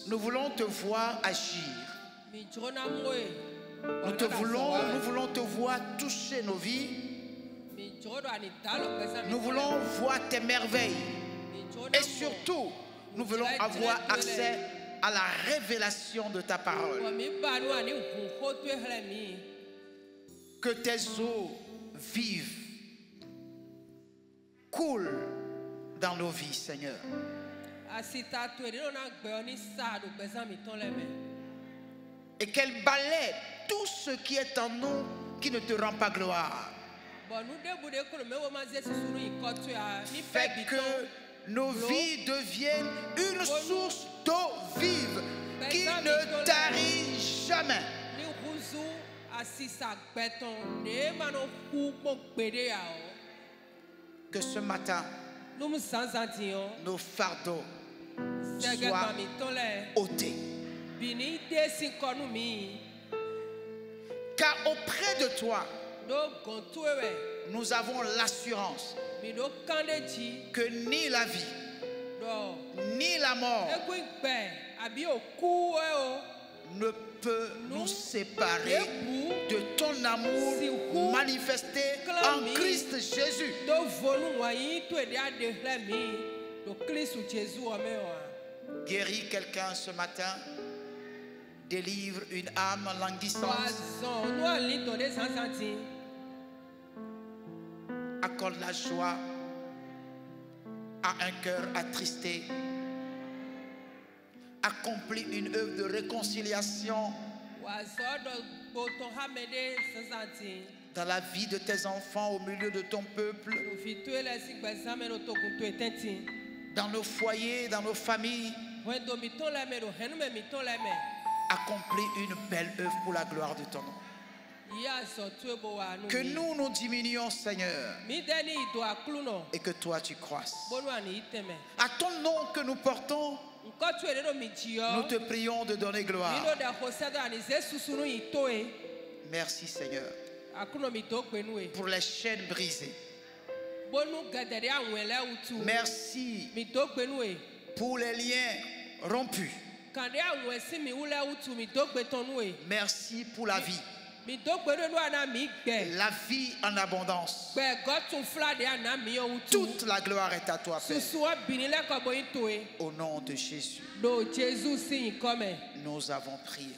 Nous voulons te voir agir. Nous voulons te voir toucher nos vies. Nous voulons voir tes merveilles. Et surtout, nous voulons avoir accès à la révélation de ta parole. Que tes eaux vives coulent dans nos vies, Seigneur. Et qu'elle balaie tout ce qui est en nous qui ne te rend pas gloire. Fais que nos vies deviennent une source d'eau vive qui ne tarit jamais. Que ce matin, nos fardeaux soient ôtés. Car auprès de toi, nous avons l'assurance que ni la vie, ni la mort ne peut nous séparer de ton amour manifesté en Christ Jésus. Guéris quelqu'un ce matin. Délivre une âme languissante. Accorde la joie à un cœur attristé. Accomplis une œuvre de réconciliation dans la vie de tes enfants au milieu de ton peuple, dans nos foyers, dans nos familles. Accomplis une belle œuvre pour la gloire de ton nom. Que nous nous diminuions, Seigneur, et que toi tu croisses. À ton nom que nous portons, nous te prions de donner gloire. Merci, Seigneur, pour les chaînes brisées. Merci pour les liens rompus. Merci pour la vie. La vie en abondance. Toute la gloire est à toi, Père. Au nom de Jésus, nous avons prié.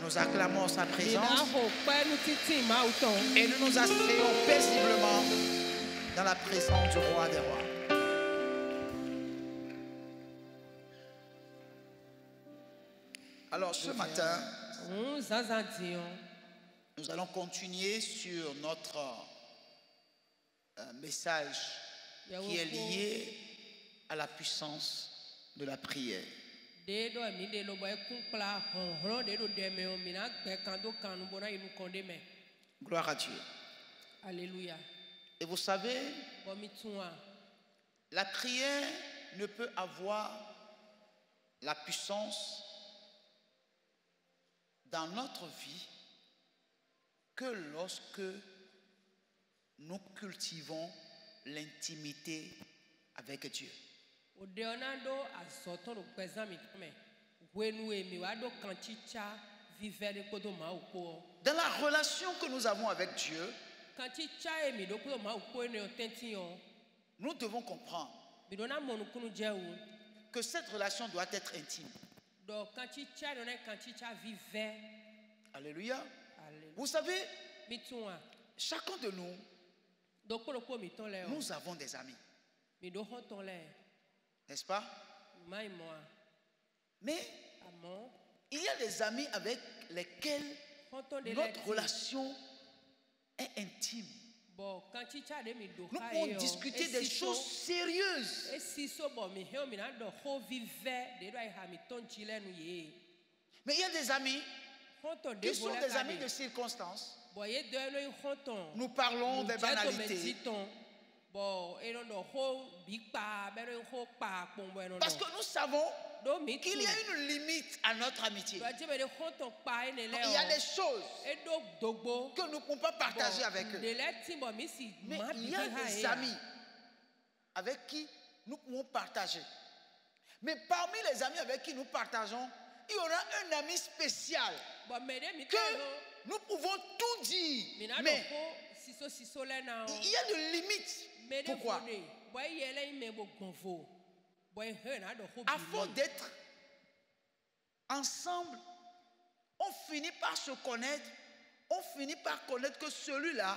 Nous acclamons sa présence et nous nous asseyons paisiblement dans la présence du roi des rois. Alors ce matin, nous allons continuer sur notre message qui est lié à la puissance de la prière. Gloire à Dieu. Alléluia. Et vous savez, la prière ne peut avoir la puissance dans notre vie que lorsque nous cultivons l'intimité avec Dieu. Dans la relation que nous avons avec Dieu, nous devons comprendre que cette relation doit être intime. Alléluia. Vous savez, chacun de nous, nous avons des amis. N'est-ce pas? Mais il y a des amis avec lesquels notre relation est intime. Nous pouvons discuter des choses sérieuses. Mais il y a des amis qui sont des amis de circonstance. Nous parlons des banalités. Parce que nous savons qu'il y a une limite à notre amitié. Donc, il y a des choses que nous ne pouvons pas partager avec eux. Mais il y a des amis avec qui nous pouvons partager. Mais parmi les amis avec qui nous partageons, il y aura un ami spécial que nous pouvons tout dire. Mais il y a des limites. Pourquoi? À force d'être ensemble, on finit par se connaître. On finit par connaître que celui-là,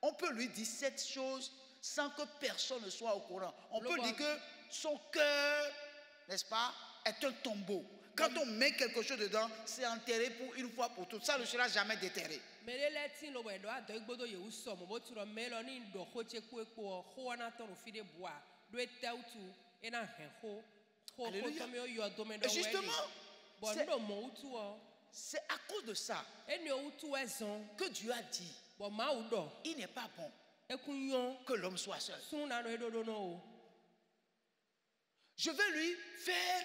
on peut lui dire cette chose sans que personne ne soit au courant. On peut dire que son cœur, n'est-ce pas, est un tombeau. Quand on met quelque chose dedans, c'est enterré pour une fois pour toutes. Ça ne sera jamais déterré. Alléluia. Et justement, c'est à cause de ça que Dieu a dit, il n'est pas bon que l'homme soit seul. Je vais lui faire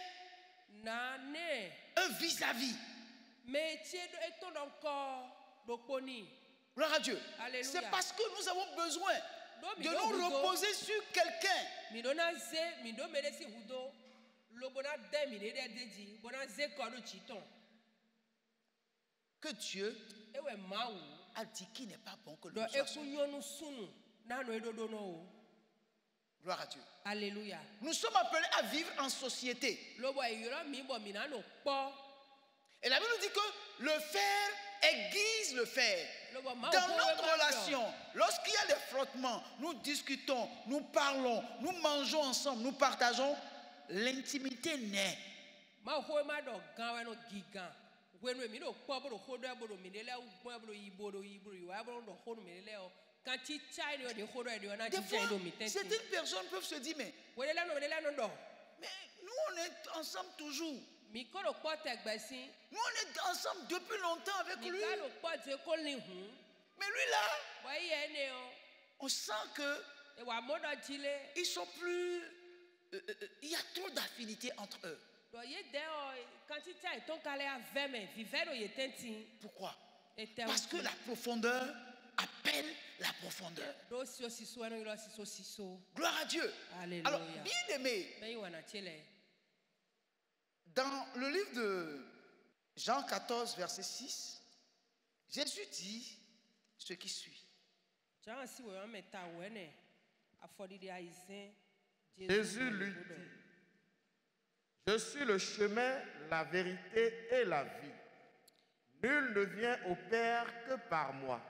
un vis-à-vis. Gloire à Dieu. C'est parce que nous avons besoin de nous reposer sur quelqu'un. Que Dieu a dit qu'il n'est pas bon que l'homme soit seul. Gloire à Dieu. Alléluia. Nous sommes appelés à vivre en société. Et la Bible nous dit que le fer aiguise le fer. Dans notre relation, lorsqu'il y a des frottements, nous discutons, nous parlons, nous mangeons ensemble, nous partageons, l'intimité naît. Des fois, certaines personnes peuvent se dire, mais nous on est ensemble toujours. Nous on est ensemble depuis longtemps avec lui. Mais lui là, on sent que ils sont plus... il y a trop d'affinités entre eux. Pourquoi? Parce que la profondeur appelle la profondeur. Gloire à Dieu. Alléluia. Alors, bien aimé, dans le livre de Jean 14, verset 6, Jésus dit ce qui suit. Jésus lui dit, je suis le chemin, la vérité et la vie. Nul ne vient au Père que par moi.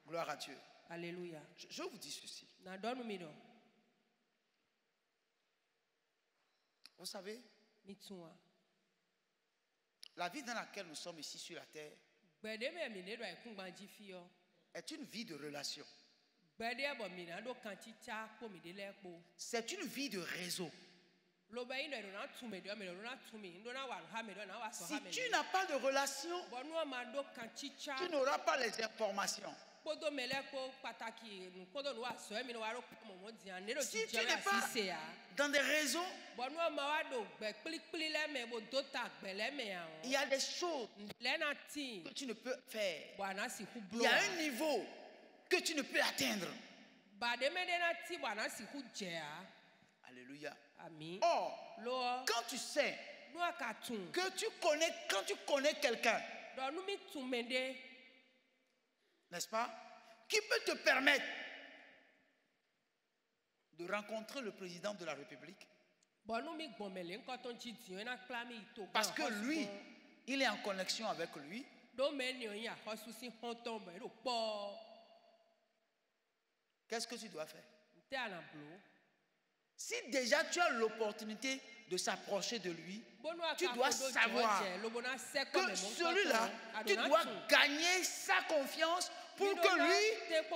Gloire à Dieu. Alléluia. Je vous dis ceci. Vous savez, la vie dans laquelle nous sommes ici sur la terre est une vie de relation. C'est une vie de réseau. Si tu n'as pas de relation, tu n'auras pas les informations. Si tu n'es pas dans des réseaux, il y a des choses que tu ne peux faire. Il y a un niveau que tu ne peux atteindre. Alléluia. Or, quand tu sais que quand tu connais quelqu'un, n'est-ce pas, qui peut te permettre de rencontrer le président de la République, parce que lui, il est en connexion avec lui. Qu'est-ce que tu dois faire? Si déjà tu as l'opportunité de s'approcher de lui, tu dois savoir que celui-là, tu dois gagner sa confiance pour que lui,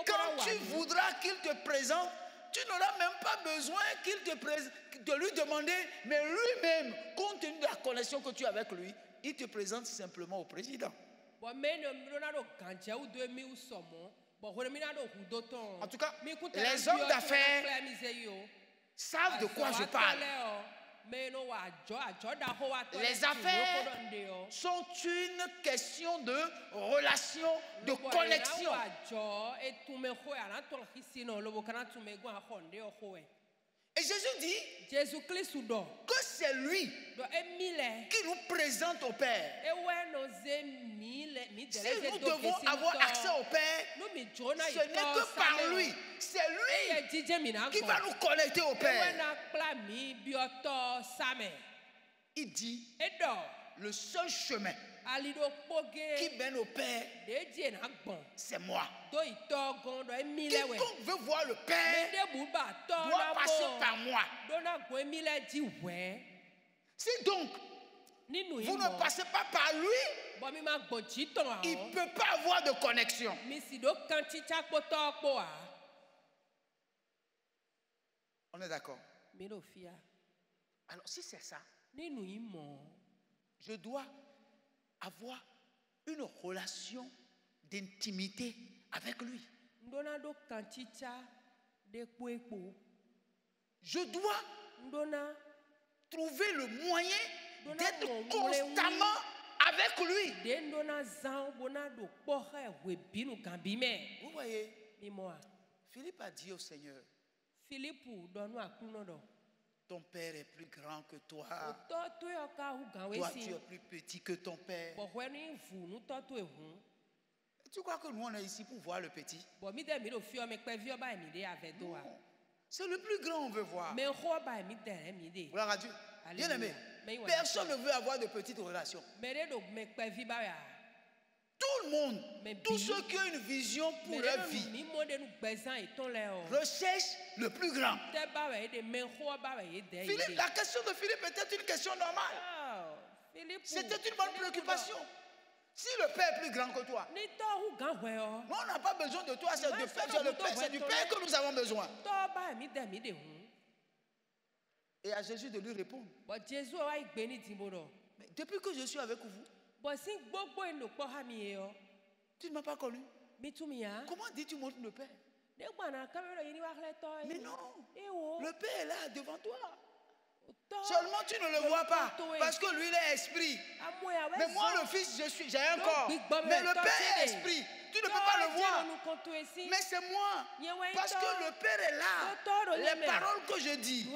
quand tu voudras qu'il te présente, tu n'auras même pas besoin de lui demander, mais lui-même, compte tenu de la connexion que tu as avec lui, il te présente simplement au président. En tout cas, les hommes d'affaires savent de quoi je parle. Les affaires sont une question de relation, de connexion. Et Jésus dit que c'est lui qui nous présente au Père. Si nous devons avoir accès au Père, ce n'est que par lui. C'est lui qui va nous connecter au Père. Il dit, le seul chemin qui mène au Père, c'est moi. Quiconque veut voir le Père doit passer par moi. Si donc vous ne passez pas par lui, il ne peut pas avoir de connexion. On est d'accord? Alors si c'est ça, je dois avoir une relation d'intimité avec lui. Je dois trouver le moyen d'être constamment avec lui. Vous voyez, Philippe a dit au Seigneur, ton père est plus grand que toi. Toi, tu es plus petit que ton père. Tu crois que nous, on est ici pour voir le petit? Non. C'est le plus grand, on veut voir. Gloire à Dieu. Bien aimé, personne ne veut avoir de petites relations. Tout le monde, tous ceux qui ont une vision pour leur vie, recherchent le plus grand. Philippe, la question de Philippe était une question normale. C'était une bonne préoccupation. Si le Père est plus grand que toi, nous, on n'a pas besoin de toi, c'est du Père que nous avons besoin. Et à Jésus de lui répondre. Mais depuis que je suis avec vous, tu ne m'as pas connu. Comment dis-tu montres le Père? Mais non, le Père est là devant toi. Seulement tu ne le vois pas parce que lui il est esprit. Mais moi le Fils j'ai un corps. Mais le Père est esprit. Tu ne peux pas le voir. Mais c'est moi. Parce que le Père est là. Les paroles que je dis,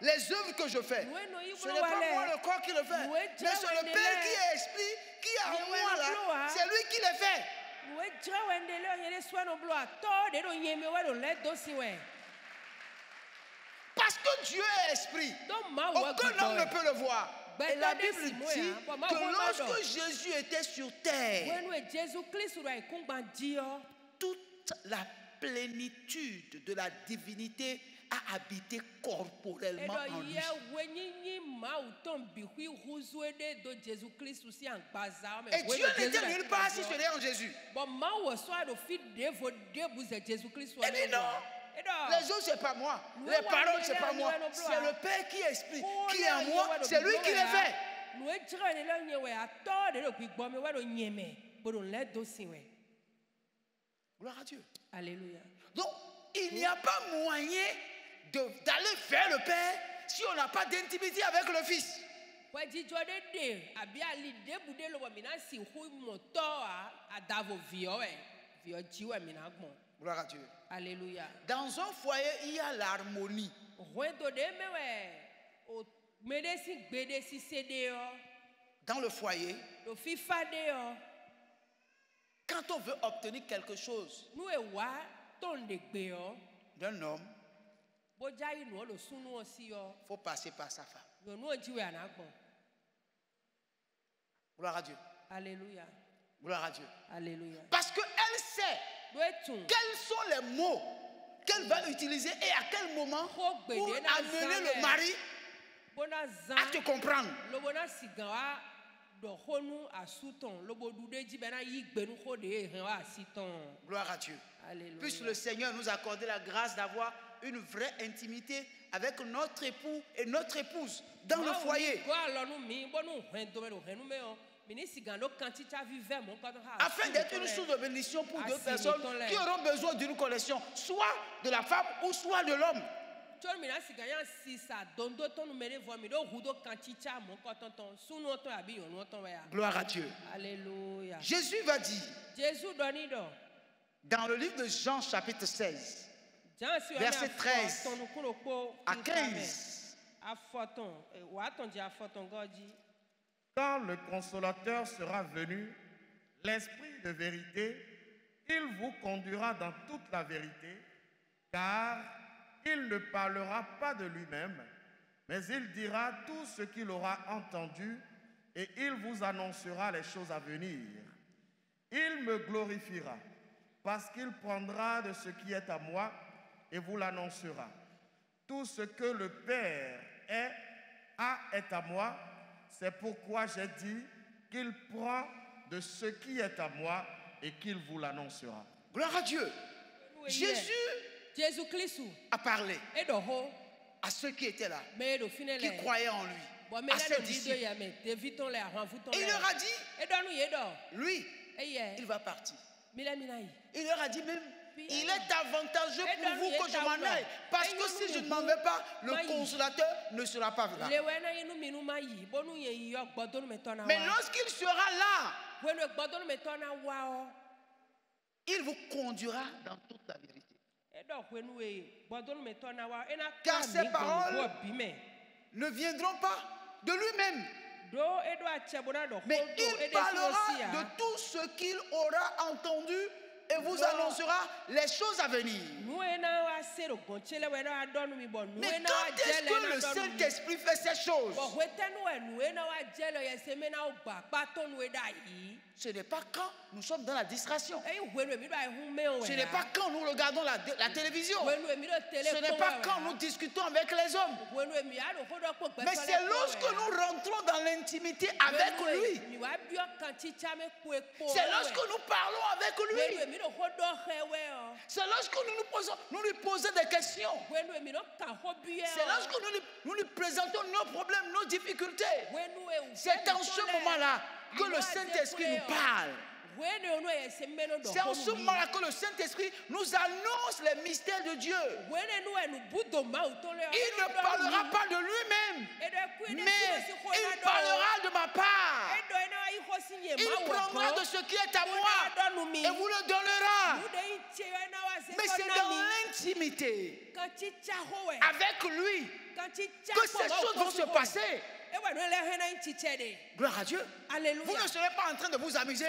les œuvres que je fais, ce n'est pas moi le corps qui le fait. Mais c'est le Père qui est esprit, qui est en moi là. C'est lui qui le fait. Parce que Dieu est esprit, aucun homme ne peut le voir. Et la Bible dit que lorsque Jésus était sur terre, toute la plénitude de la divinité a habité corporellement en lui. Et Dieu n'était nulle part si ce n'est en Jésus. Et dit non. Les autres, c'est pas moi. Les paroles, c'est pas moi. C'est le Père qui est esprit, qui est en moi. C'est lui qui les fait. Gloire à Dieu. Alléluia. Donc, il n'y a pas moyen d'aller vers le Père si on n'a pas d'intimité avec le Fils. Gloire à Dieu. Alléluia. Dans un foyer, il y a l'harmonie. Dans le foyer, quand on veut obtenir quelque chose d'un homme, il faut passer par sa femme. Gloire à Dieu. Alléluia. Gloire à Dieu. Alléluia. Parce qu'elle sait quels sont les mots qu'elle va utiliser et à quel moment pour amener le mari à te comprendre. Gloire à Dieu. Alléluia. Puisse le Seigneur nous accorder la grâce d'avoir une vraie intimité avec notre époux et notre épouse dans le foyer. Afin d'être une source de bénédiction pour d'autres personnes qui auront besoin d'une connexion, soit de la femme ou soit de l'homme. Gloire à Dieu. Alléluia. Jésus va dire dans le livre de Jean chapitre 16, verset 13 à 15. Quand le consolateur sera venu, l'Esprit de vérité, il vous conduira dans toute la vérité, car il ne parlera pas de lui-même, mais il dira tout ce qu'il aura entendu et il vous annoncera les choses à venir. Il me glorifiera parce qu'il prendra de ce qui est à moi et vous l'annoncera. Tout ce que le Père est à moi, c'est pourquoi j'ai dit qu'il prend de ce qui est à moi et qu'il vous l'annoncera. Gloire à Dieu. Jésus a parlé à ceux qui étaient là, qui croyaient en lui, à ses disciples. Et il leur a dit, lui, il va partir. Il leur a dit même, il est avantageux pour vous que je m'en aille. Parce que si je ne m'en vais pas, le consolateur ne sera pas là. Mais lorsqu'il sera là, il vous conduira dans toute la vérité. Car ces paroles ne viendront pas de lui-même, mais il parlera de tout ce qu'il aura entendu et vous annoncera les choses à venir. Mais quand est-ce que le Saint-Esprit fait ces choses? Ce n'est pas quand nous sommes dans la distraction. Ce n'est pas quand nous regardons la télévision. Ce n'est pas quand nous discutons avec les hommes. Mais c'est lorsque nous rentrons dans l'intimité avec lui. C'est lorsque nous parlons avec lui. C'est lorsque nous lui posons des questions. C'est lorsque nous lui présentons nos problèmes, nos difficultés. C'est en ce moment-là que le Saint-Esprit nous parle. C'est en ce moment-là que le Saint-Esprit nous annonce les mystères de Dieu. Il ne parlera pas de lui-même, mais il parlera de ma part. Il prendra de ce qui est à moi et vous le donnera. Mais c'est dans l'intimité avec lui que ces choses vont se passer. Gloire à Dieu. Alléluia. Vous ne serez pas en train de vous amuser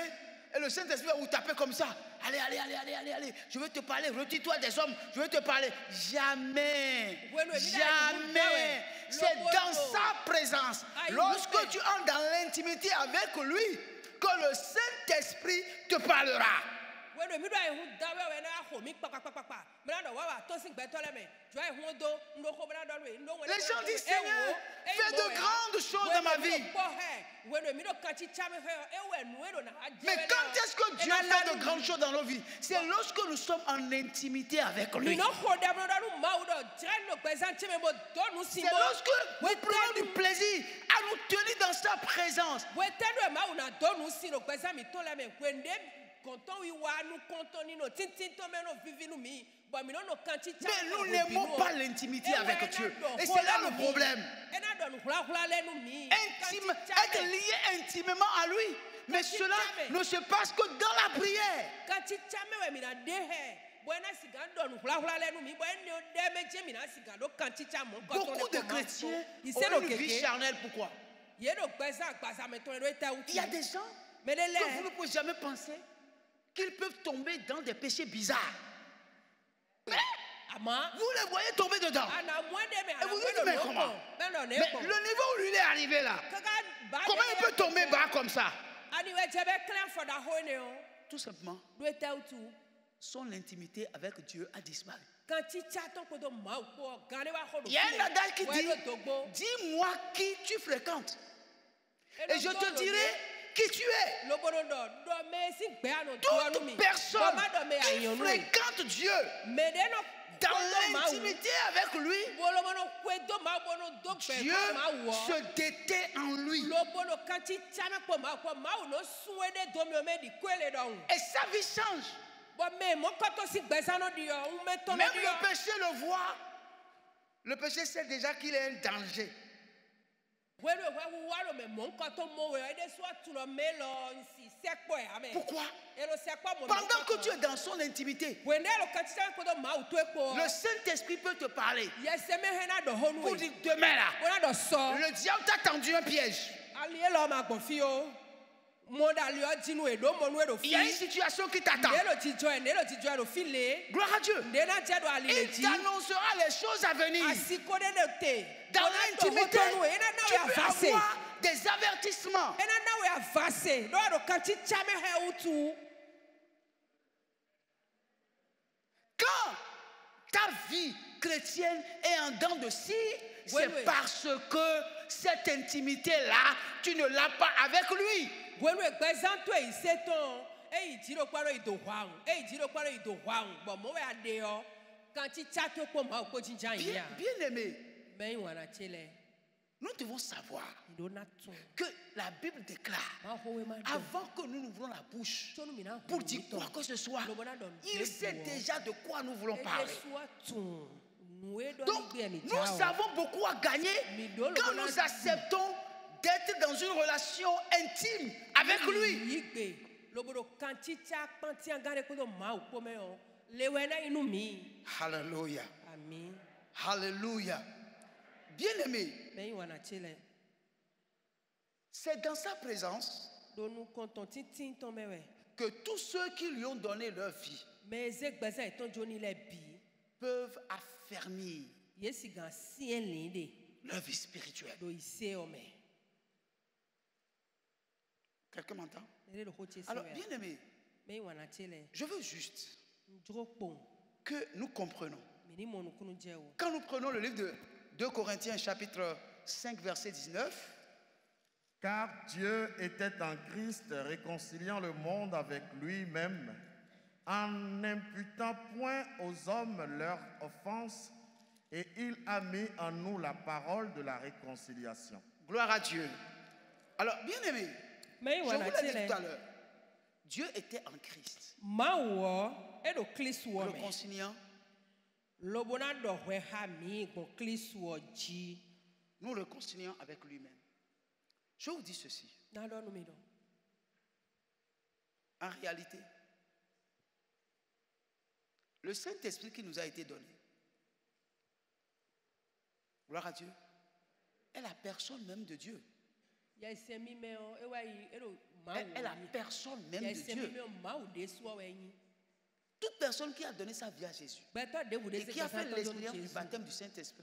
et le Saint-Esprit va vous taper comme ça. Allez, allez, allez, allez, allez, allez. Je veux te parler. Retire-toi des hommes. Je veux te parler. Jamais. Jamais. C'est dans sa présence. Lorsque tu entres dans l'intimité avec lui que le Saint-Esprit te parlera. Les gens disent, Seigneur, fais de grandes choses dans ma vie. Mais quand est-ce que Dieu fait de grandes choses dans nos vies? C'est lorsque nous sommes en intimité avec lui. C'est lorsque nous prenons du plaisir à nous tenir dans sa présence. Mais nous n'aimons pas l'intimité avec Dieu. Et c'est là le problème. Être lié intimement à lui. Mais cela ne se passe que dans la prière. Beaucoup de chrétiens ont une vie charnelle. Pourquoi? Il y a des gens que vous ne pouvez jamais penser qu'ils peuvent tomber dans des péchés bizarres. Mais vous les voyez tomber dedans. Et vous dites, mais comment? Mais le niveau où il est arrivé là, comment il peut tomber bas comme ça? Tout simplement, son intimité avec Dieu a disparu. Il y a un adage qui dit, dis-moi qui tu fréquentes et je te dirai qui tu es. Toute personne qui fréquente Dieu dans l'intimité avec lui, Dieu se déterre en lui. Et sa vie change. Même le péché le voit Le péché sait déjà qu'il est un danger. Pourquoi? Pendant que tu es dans son intimité, le Saint-Esprit peut te parler pour dire demain là, le diable t'a tendu un piège. Il y a une situation qui t'attend. Gloire à Dieu. Il t'annoncera les choses à venir. Dans l'intimité, tu peux avoir des avertissements. Quand ta vie chrétienne est en dents de scie, c'est parce que cette intimité-là, tu ne l'as pas avec lui. Bien aimé, nous devons savoir que la Bible déclare, avant que nous n'ouvrons la bouche pour dire quoi que ce soit, il sait déjà de quoi nous voulons parler. Donc, nous avons beaucoup à gagner quand nous acceptons d'être dans une relation intime avec lui. Alléluia. Alléluia. Bien-aimé, c'est dans sa présence que tous ceux qui lui ont donné leur vie peuvent affermir leur vie spirituelle. Quelqu'un m'entend? Alors, bien-aimé, je veux juste que nous comprenions. Quand nous prenons le livre de 2 Corinthiens chapitre 5 verset 19. Car Dieu était en Christ réconciliant le monde avec lui-même, en n'imputant point aux hommes leurs offenses, et il a mis en nous la parole de la réconciliation. Gloire à Dieu. Alors, bien aimé, je vous l'ai dit tout à l'heure, Dieu était en Christ. Réconciliant. Nous réconcilions avec lui-même. Je vous dis ceci. En réalité, le Saint-Esprit qui nous a été donné, gloire à Dieu, est la personne même de Dieu. Est la personne même de Dieu. Toute personne qui a donné sa vie à Jésus et qui a fait l'expérience du baptême du Saint-Esprit,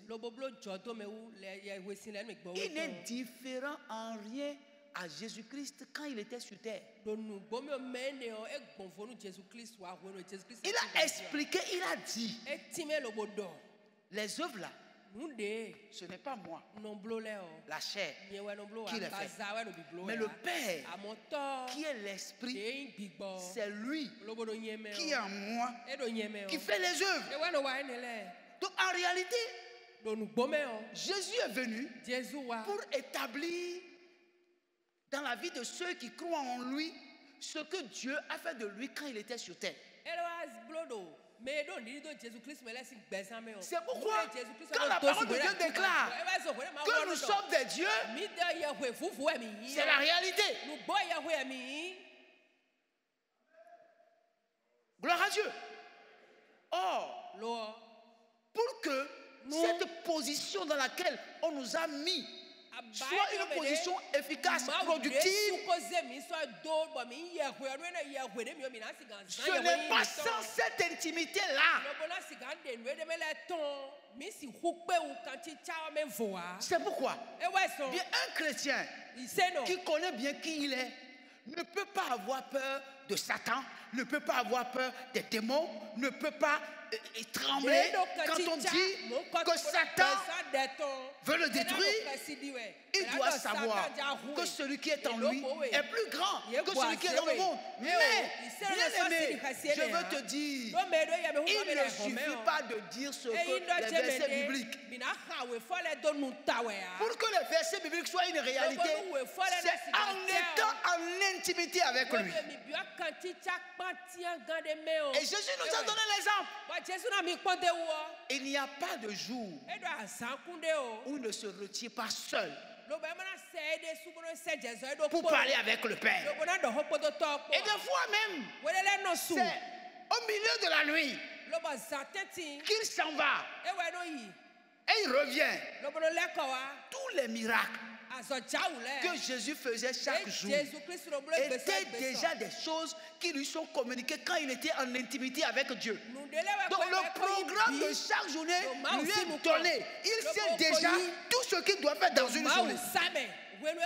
il n'est différent en rien à Jésus-Christ quand il était sur terre. Il a expliqué, il a dit, les œuvres là, ce n'est pas moi, la chair, qui les fait. Mais le Père, qui est l'Esprit, c'est lui qui est en moi, qui fait les œuvres. Donc en réalité, Jésus est venu pour établir dans la vie de ceux qui croient en lui ce que Dieu a fait de lui quand il était sur terre. C'est pourquoi, quand la parole de Dieu déclare que nous sommes des dieux, c'est la réalité. Gloire à Dieu. Or, pour que cette position dans laquelle on nous a mis soit une position efficace, productive, ce n'est pas sans cette intimité-là. C'est pourquoi bien, un chrétien qui connaît bien qui il est ne peut pas avoir peur de Satan, ne peut pas avoir peur des démons, ne peut pas trembler quand on dit que Satan veut le détruire. Il doit savoir que celui qui est en lui est plus grand que celui qui est dans le monde. Mais, bien aimé, je veux te dire, il ne suffit pas de dire ce que les versets bibliques. Pour que les versets bibliques soient une réalité, c'est en étant en intimité avec lui. Et Jésus nous a donné l'exemple. Il n'y a pas de jour où il ne se retire pas seul pour parler avec le Père. Et des fois même, c'est au milieu de la nuit qu'il s'en va et il revient. Tous les miracles que Jésus faisait chaque jour étaient déjà des choses qui lui sont communiquées quand il était en intimité avec Dieu. Donc le programme de chaque journée lui est donné. Il sait déjà tout ce qu'il doit faire dans une journée. Il ne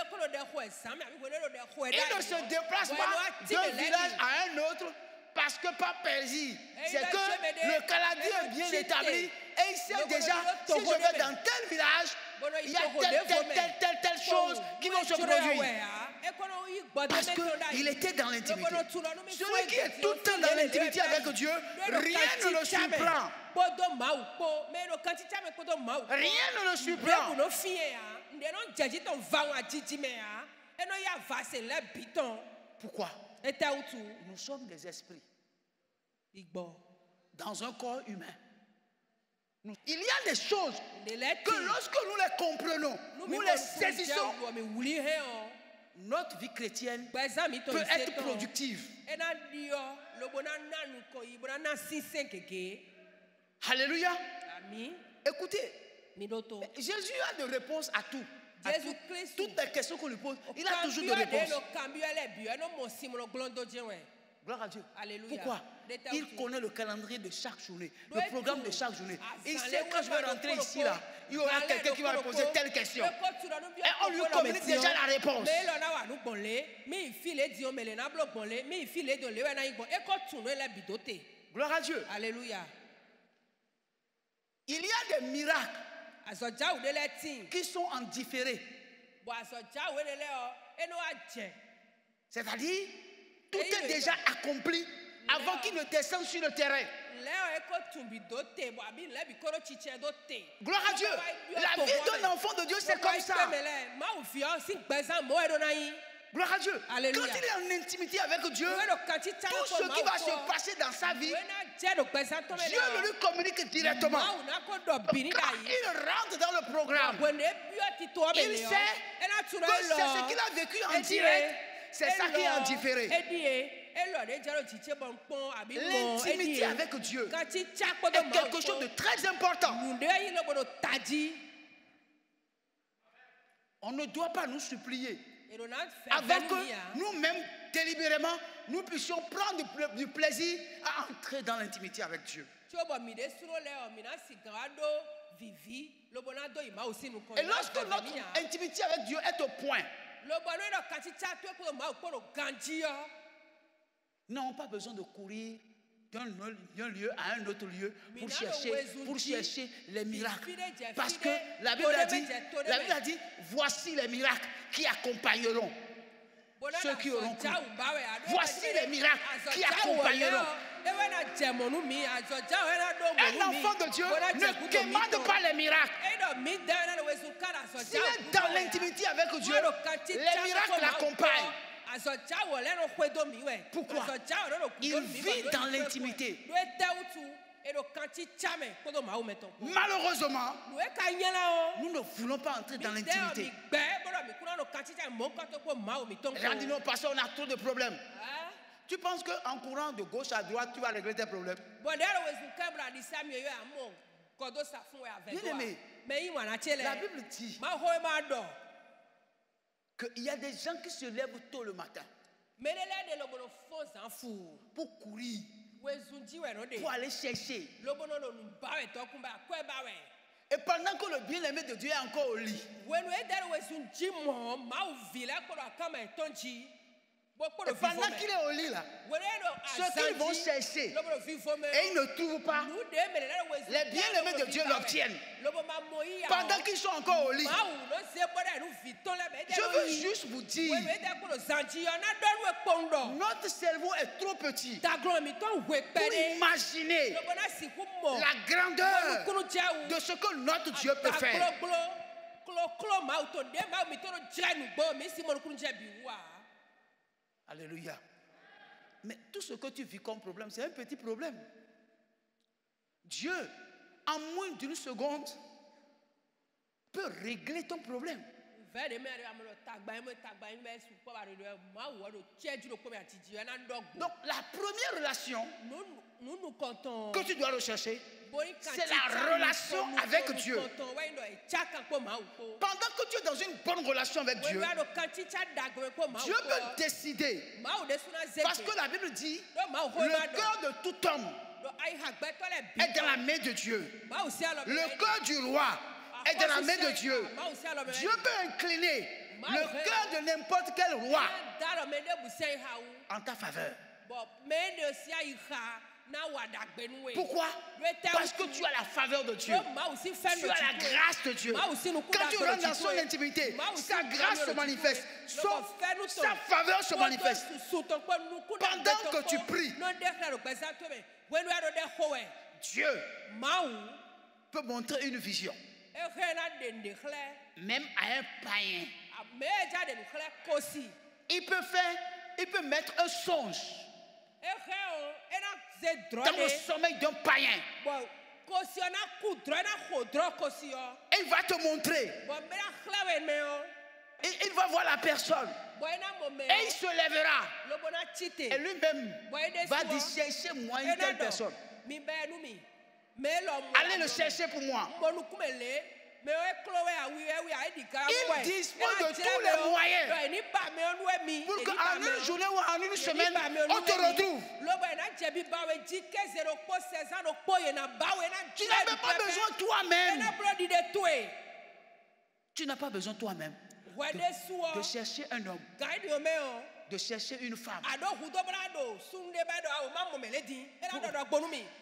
se déplace pas d'un village à un autre parce que par Persie, c'est que le calendrier est bien établi et il sait déjà si je vais dans tel village, il y a telle chose qui vont se produire. Parce qu'il était dans l'intimité. Celui qui est tout le temps dans l'intimité avec Dieu, rien ne le surprend. Rien ne le surprend. Pourquoi? Nous sommes des esprits dans un corps humain. Il y a des choses que lorsque nous les comprenons, nous les saisissons, notre vie chrétienne peut être productive. Alléluia. Écoutez, Jésus a de réponses à tout. Toutes les questions qu'on lui pose, il a toujours de réponses. Gloire à Dieu. Alléluia. Pourquoi? Il connaît le calendrier de chaque journée, le programme de chaque journée. Il sait quand je vais rentrer ici, là, il y aura quelqu'un qui va me poser telle question. Et on lui communique déjà la réponse. Gloire à Dieu. Alléluia. Il y a des miracles qui sont en différé. C'est-à-dire, tout est déjà accompli avant qu'il ne descende sur le terrain. Gloire à Dieu. La vie d'un enfant de Dieu, c'est comme ça. Gloire à Dieu. Alléluia. Quand il est en intimité avec Dieu, tout ce qui va se passer dans sa vie, Dieu le lui communique directement. Quand il rentre dans le programme, il sait que c'est ce qu'il a vécu en direct, c'est ça qui est en différé. L'intimité avec Dieu est quelque chose de très important. On ne doit pas nous supplier avant que nous-mêmes, délibérément, nous puissions prendre du plaisir à entrer dans l'intimité avec Dieu. Et lorsque notre intimité avec Dieu est au point, nous n'avons pas besoin de courir d'un lieu à un autre lieu pour chercher les miracles. Parce que la Bible a dit, voici les miracles qui accompagneront ceux qui auront cru. Voici les miracles qui accompagneront. Un enfant de Dieu ne commande pas les miracles. S'il est dans l'intimité avec Dieu, les miracles l'accompagnent. Pourquoi? Il vit dans l'intimité. Malheureusement, nous ne voulons pas entrer dans l'intimité. Regardez-nous, parce qu'on a trop de problèmes. Tu penses qu'en courant de gauche à droite, tu vas régler tes problèmes? Bien-aimé, la Bible dit qu'il y a des gens qui se lèvent tôt le matin pour courir, pour aller chercher. Et pendant que le bien-aimé de Dieu est encore au lit, et pendant qu'il est au lit là, ceux qui vont chercher et ils ne trouvent pas, les bien-aimés de Dieu l'obtiennent. Pendant qu'ils sont encore au lit, je veux juste vous dire, notre cerveau est trop petit pour imaginer la grandeur de ce que notre Dieu peut faire. Alléluia. Mais tout ce que tu vis comme problème, c'est un petit problème. Dieu, en moins d'une seconde, peut régler ton problème. Donc la première relation que tu dois rechercher, c'est la relation avec Dieu. Pendant que tu es dans une bonne relation avec Dieu, Dieu peut décider. Parce que la Bible dit, le cœur de tout homme est dans la main de Dieu. Le cœur du roi est dans la main de Dieu. Dieu peut incliner le cœur de n'importe quel roi en ta faveur. Pourquoi? Parce que tu as la faveur de Dieu. Tu as la grâce de Dieu. Quand tu rentres dans son intimité, sa grâce se manifeste. Sa faveur se manifeste. Pendant que tu pries, Dieu peut montrer une vision. Même à un païen. Il peut mettre un songe dans le sommeil d'un païen. Et il va te montrer. Et il va voir la personne. Et il se lèvera. Et lui-même va dire, cherchez-moi une telle personne. Allez le chercher pour moi. Il dispose de tous les moyens pour qu'en une journée ou en une semaine, on te retrouve. Tu n'as même pas besoin toi-même. Tu n'as pas besoin toi-même de chercher un homme, de chercher une femme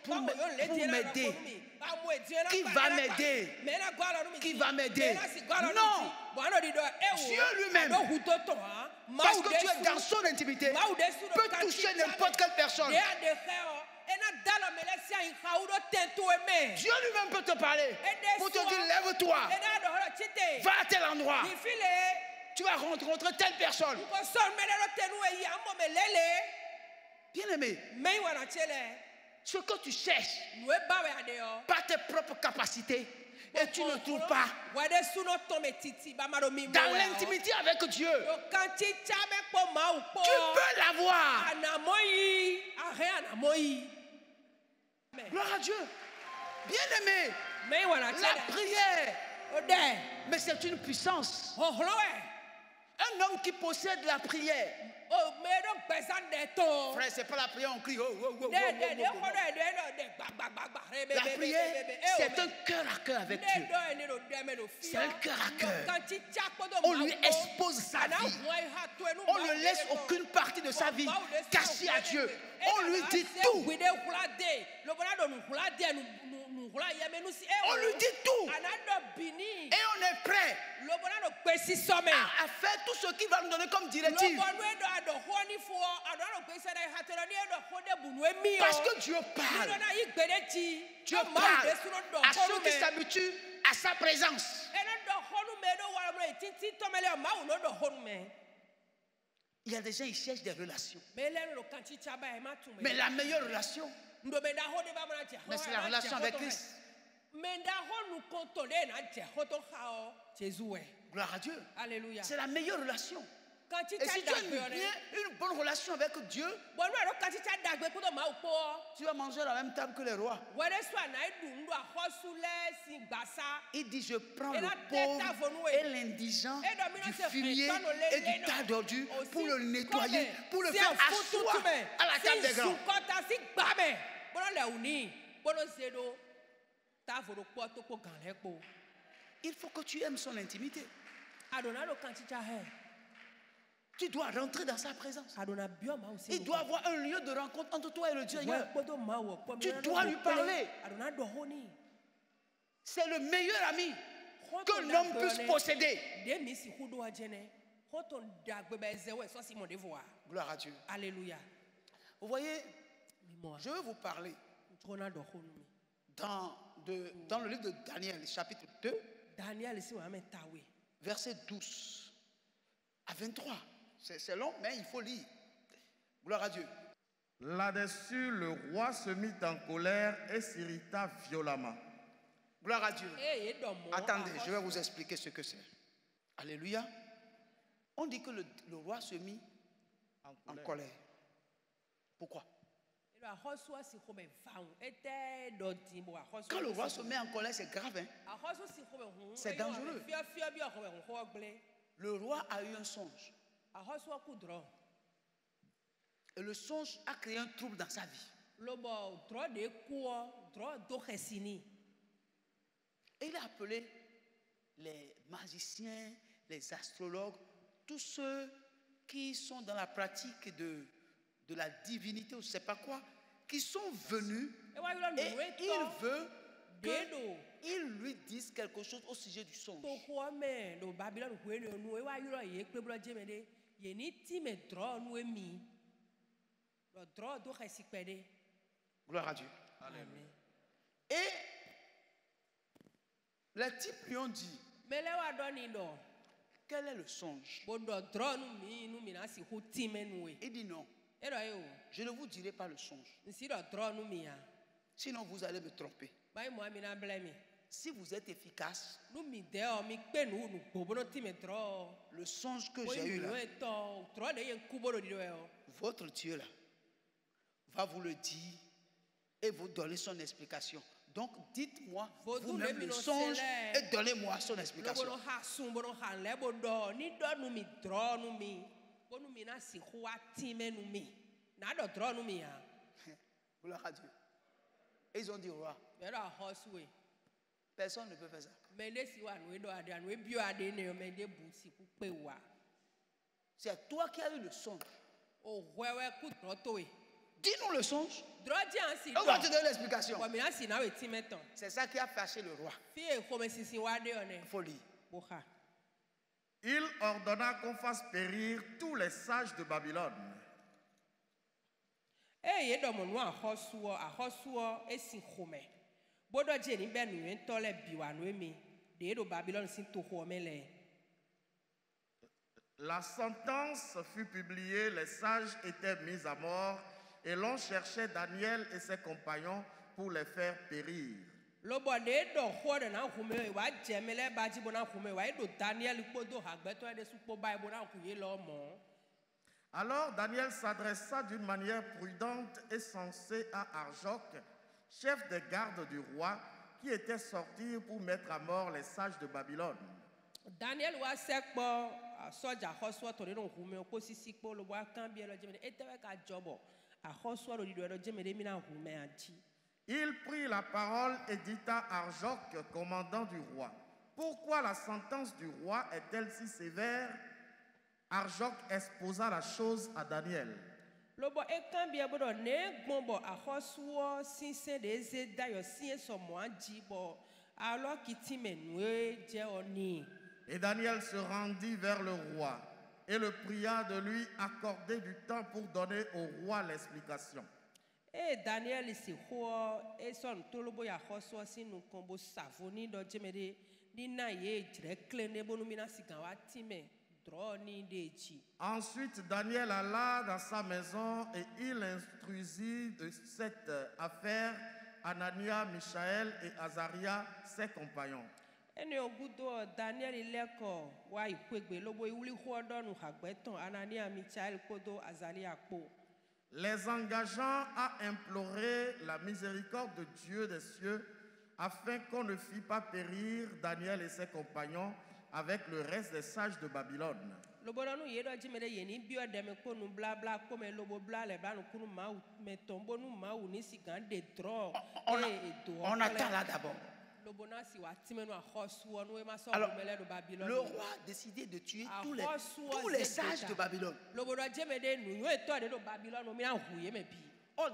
pour m'aider. Qui va m'aider? Qui va m'aider? Non! Dieu lui-même, parce que tu es dans son intimité, peut toucher n'importe quelle personne. Dieu lui-même peut te parler pour te dire lève-toi, va à tel endroit, tu vas rencontrer telle personne. Bien aimé, ce que tu cherches par tes propres capacités et tu ne trouves pas dans l'intimité avec Dieu, tu peux l'avoir. Gloire à Dieu. Bien aimé, la prière, mais c'est une puissance. Un homme qui possède la prière. Frère, c'est pas la prière, on crie. La prière, c'est un cœur à cœur avec Dieu. C'est un cœur à cœur. On lui expose sa vie. On ne laisse aucune partie de sa vie cachée à Dieu. On lui dit tout. On lui dit tout. Et on est prêt à faire tout ce qu'il va nous donner comme directive. Parce que Dieu parle. Dieu parle à ceux qui s'habituent à sa présence. Il y a des gens qui cherchent des relations. Mais la meilleure relation, mais c'est la relation avec Christ. Gloire à Dieu. Alléluia. C'est la meilleure relation. Et si tu as une bonne relation avec Dieu, tu vas manger à la même table que les rois. Il dit, je prends le pauvre et l'indigent du fumier et du tas d'ordures pour le nettoyer, pour le faire asseoir à la table des grands. Il faut que tu aimes son intimité. Tu dois rentrer dans sa présence. Il doit avoir un lieu de rencontre entre toi et le Dieu. Tu dois lui parler. C'est le meilleur ami que l'homme puisse posséder. Gloire à Dieu. Alléluia. Vous voyez, je veux vous parler dans le livre de Daniel, chapitre 2, verset 12 à 23. C'est long, mais il faut lire. Gloire à Dieu. Là-dessus, le roi se mit en colère et s'irrita violemment. Gloire à Dieu. Attendez, je vais vous expliquer ce que c'est. Alléluia. On dit que le roi se mit en colère. Pourquoi? Quand le roi se met en colère, c'est grave. Hein? C'est dangereux. Le roi a eu un songe. Et le songe a créé un trouble dans sa vie. Et il a appelé les magiciens, les astrologues, tous ceux qui sont dans la pratique de la divinité ou je ne sais pas quoi, qui sont venus et il veut qu'ils lui disent quelque chose au sujet du songe. Gloire à Dieu. Alléluia. Et les types lui ont dit, quel est le songe? Il dit non. Je ne vous dirai pas le songe. Sinon vous allez me tromper. Si vous êtes efficace, le songe que j'ai eu là, votre Dieu là, va vous le dire et vous donner son explication. Donc dites-moi vous-même le songe et donnez-moi son explication. Gloire à Dieu. Et ils ont dit au roi, personne ne peut faire ça. C'est toi qui as eu le songe. Dis-nous le songe. On va te donner l'explication. C'est ça qui a fâché le roi. Il faut lire. Il ordonna qu'on fasse périr tous les sages de Babylone. La sentence fut publiée, les sages étaient mis à mort et l'on cherchait Daniel et ses compagnons pour les faire périr. Alors Daniel s'adressa d'une manière prudente et sensée à Arjoc, chef des gardes du roi, qui était sorti pour mettre à mort les sages de Babylone. Daniel il prit la parole et dit à Arjoc, commandant du roi, pourquoi la sentence du roi est-elle si sévère? Arjoc exposa la chose à Daniel. Et Daniel se rendit vers le roi et le pria de lui accorder du temps pour donner au roi l'explication. Et Daniel Ensuite, Daniel alla dans sa maison et il instruisit de cette affaire Anania, Michaël et Azaria, ses compagnons. Les engageant à implorer la miséricorde de Dieu des cieux afin qu'on ne fît pas périr Daniel et ses compagnons avec le reste des sages de Babylone. On attend là d'abord. Alors, le roi a décidé de tuer tous les sages de Babylone. Oh,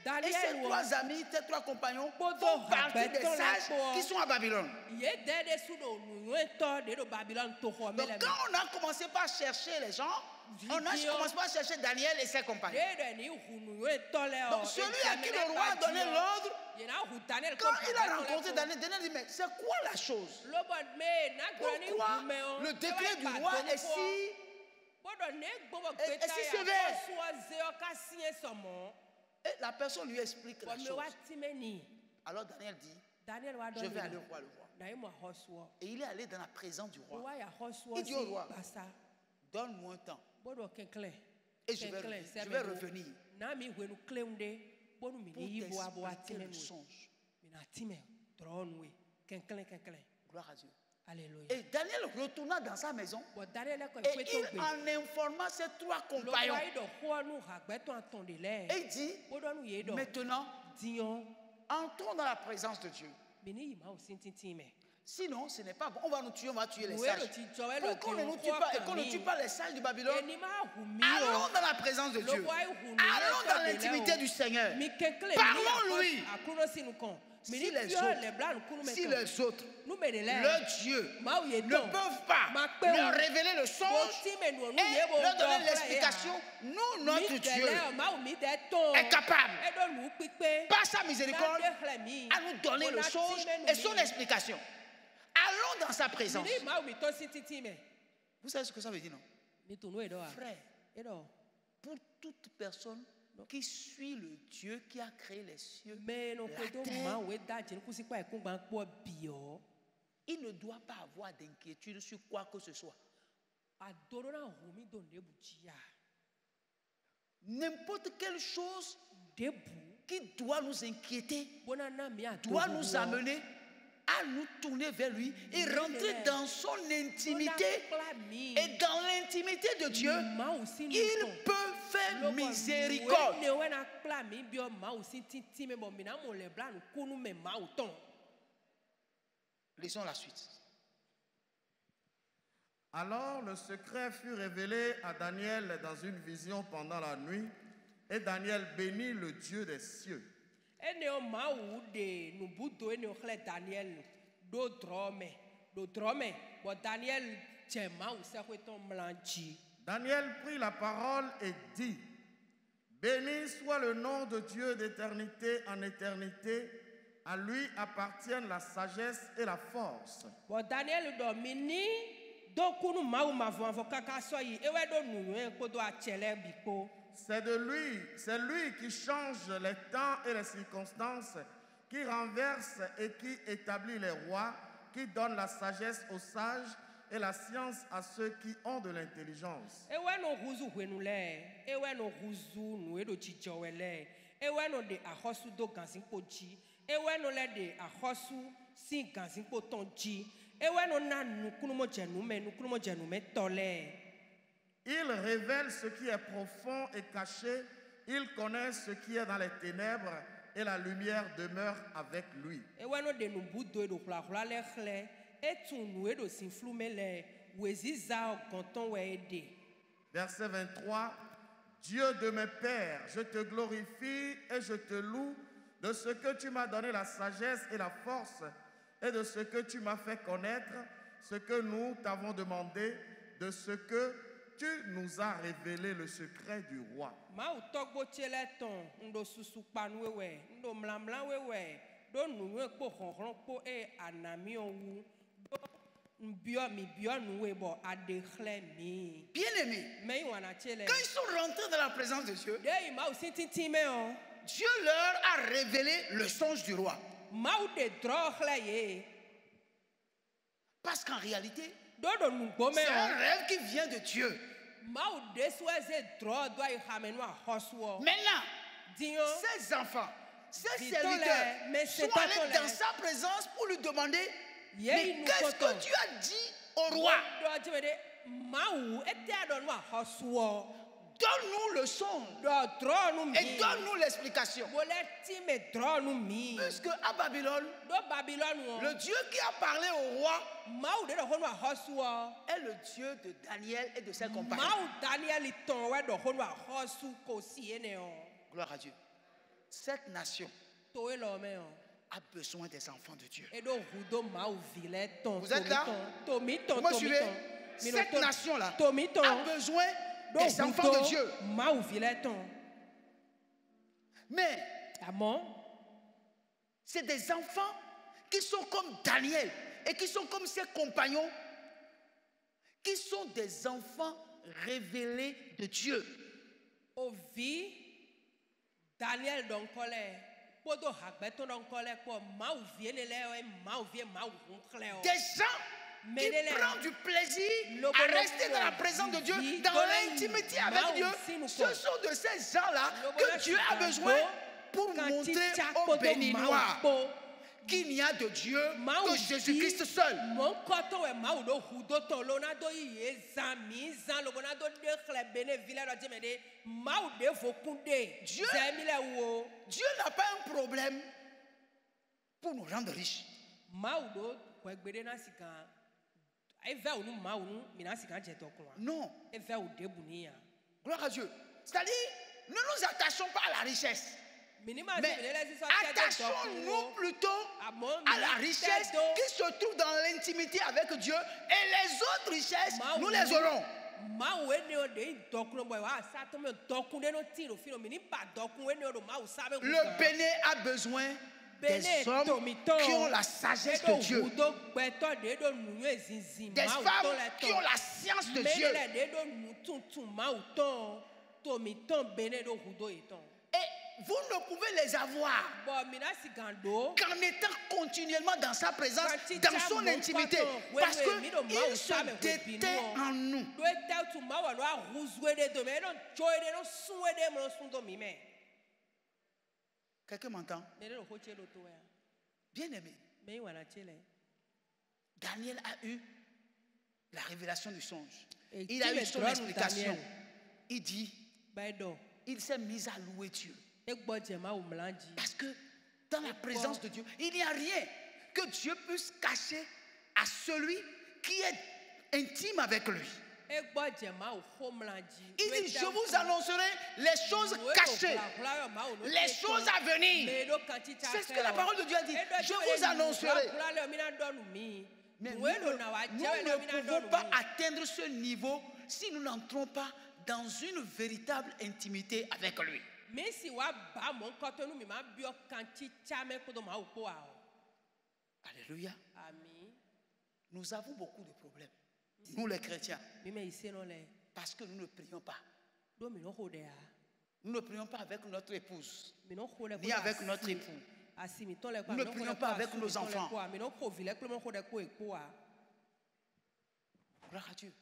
Daniel et ses trois amis, ses trois compagnons font partie des sages qui sont à Babylone. Donc quand on a commencé par chercher les gens, on a commencé par chercher Daniel et ses compagnons. Donc celui à qui le roi a donné l'ordre, quand il a rencontré Daniel, Daniel dit, mais c'est quoi la chose? Pourquoi le décret du roi est si Et si sévère. Et la personne lui explique la chose. Alors Daniel dit, je vais aller voir le roi. Et il est allé dans la présence du roi. Il dit au roi, donne-moi un temps. Et je vais revenir pour t'expliquer le songe. Gloire à Dieu. Alléluia. Et Daniel retourna dans sa maison et il en informa ses 3 compagnons. Et il dit, maintenant, entrons dans la présence de Dieu. Sinon, ce n'est pas bon. On va nous tuer, on va tuer les sages. Pour qu'on ne nous tue pas et qu'on ne tue pas les sages de Babylone, allons dans la présence de Dieu. Allons dans l'intimité du Seigneur. Parlons-lui. Si les autres, leurs dieux, ne peuvent pas leur révéler le songe et leur donner l'explication, nous, notre Dieu, est capable, par sa miséricorde, à nous donner le songe et son explication. Allons dans sa présence. Vous savez ce que ça veut dire, non? Frère, pour toute personne qui suit le Dieu qui a créé les cieux, la terre, il ne doit pas avoir d'inquiétude sur quoi que ce soit. N'importe quelle chose qui doit nous inquiéter, doit nous amener à nous tourner vers lui et rentrer dans son intimité. Et dans l'intimité de Dieu, il peut faire miséricorde. Lisons la suite. Alors le secret fut révélé à Daniel dans une vision pendant la nuit, et Daniel bénit le Dieu des cieux. Daniel prit la parole et dit, béni soit le nom de Dieu d'éternité en éternité, à lui appartiennent la sagesse et la force. C'est lui qui change les temps et les circonstances, qui renverse et qui établit les rois, qui donne la sagesse aux sages et la science à ceux qui ont de l'intelligence. Il révèle ce qui est profond et caché, il connaît ce qui est dans les ténèbres, et la lumière demeure avec lui. Verset 23. Dieu de mes pères, je te glorifie et je te loue de ce que tu m'as donné la sagesse et la force, et de ce que tu m'as fait connaître, ce que nous t'avons demandé, de ce que tu nous as révélé le secret du roi. Bien-aimés, quand ils sont rentrés dans la présence de Dieu, Dieu leur a révélé le songe du roi. Parce qu'en réalité, c'est un rêve qui vient de Dieu. Maintenant, ces enfants, ces serviteurs sont allés dans sa présence pour lui demander, mais qu'est-ce que Dieu a dit au roi? Donne-nous le son et donne-nous l'explication. Puisque à Babylone, le Dieu qui a parlé au roi est le Dieu de Daniel et de ses compagnons. Gloire à Dieu. Cette nation a besoin des enfants de Dieu. Vous êtes là? Vous me suivez? Cette nation-là a besoin des enfants de Dieu. Mais c'est des enfants qui sont comme Daniel et qui sont comme ses compagnons, qui sont des enfants révélé de Dieu. Ovi Daniel donkole podo hagbeto donkole ko mau vie ne le mau vie mau hunkleo. Des gens qui prennent du plaisir à rester dans la présence de Dieu, dans l'intimité avec Dieu. Ce sont de ces gens-là que Dieu a besoin pour montrer aux Béninois qu'il n'y a de Dieu que Jésus-Christ seul. Dieu n'a pas un problème pour nous rendre riches. Non. Gloire à Dieu. C'est-à-dire, ne nous attachons pas à la richesse. Mais attachons-nous plutôt à la richesse qui se trouve dans l'intimité avec Dieu, et les autres richesses, nous les aurons. Le Bénin a besoin des hommes qui ont la sagesse de Dieu, des femmes qui ont la science de Dieu. Et vous ne pouvez les avoir qu'en étant continuellement dans sa présence, dans son intimité, parce qu'il se détient en nous. Quelqu'un m'entend? Bien aimé, Daniel a eu la révélation du songe. Il a eu son explication. Il dit, il s'est mis à louer Dieu. Parce que dans la présence de Dieu, il n'y a rien que Dieu puisse cacher à celui qui est intime avec lui. Il dit, je vous annoncerai les choses cachées, les choses à venir. C'est ce que la parole de Dieu a dit. Je vous annoncerai. Mais nous ne pouvons pas atteindre ce niveau si nous n'entrons pas dans une véritable intimité avec lui. Alléluia. Nous avons beaucoup de problèmes, nous les chrétiens, parce que nous ne prions pas. Nous ne prions pas avec notre épouse, ni avec notre époux. Nous ne prions pas avec nos enfants. Gloire à Dieu.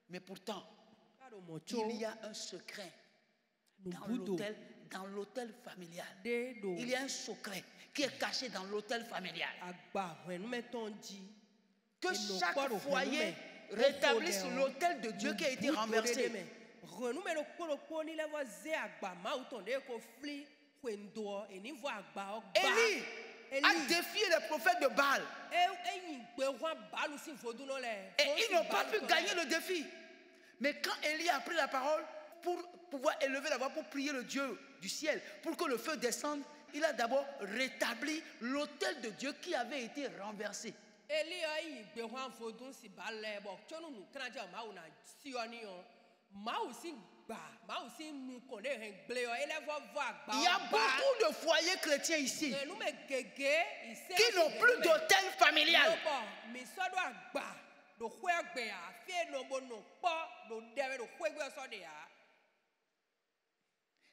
Mais pourtant, il y a un secret dans l'autel familial. Il y a un secret qui est caché dans l'autel familial. Que chaque foyer rétablisse l'autel de Dieu qui a été renversé. Élie a défié les prophètes de Baal. Et ils n'ont pas pu gagner le défi. Mais quand Élie a pris la parole pour pouvoir élever la voix, pour prier le Dieu du ciel, pour que le feu descende, il a d'abord rétabli l'autel de Dieu qui avait été renversé. Il y a beaucoup de foyers chrétiens ici qui n'ont plus d'autel familial.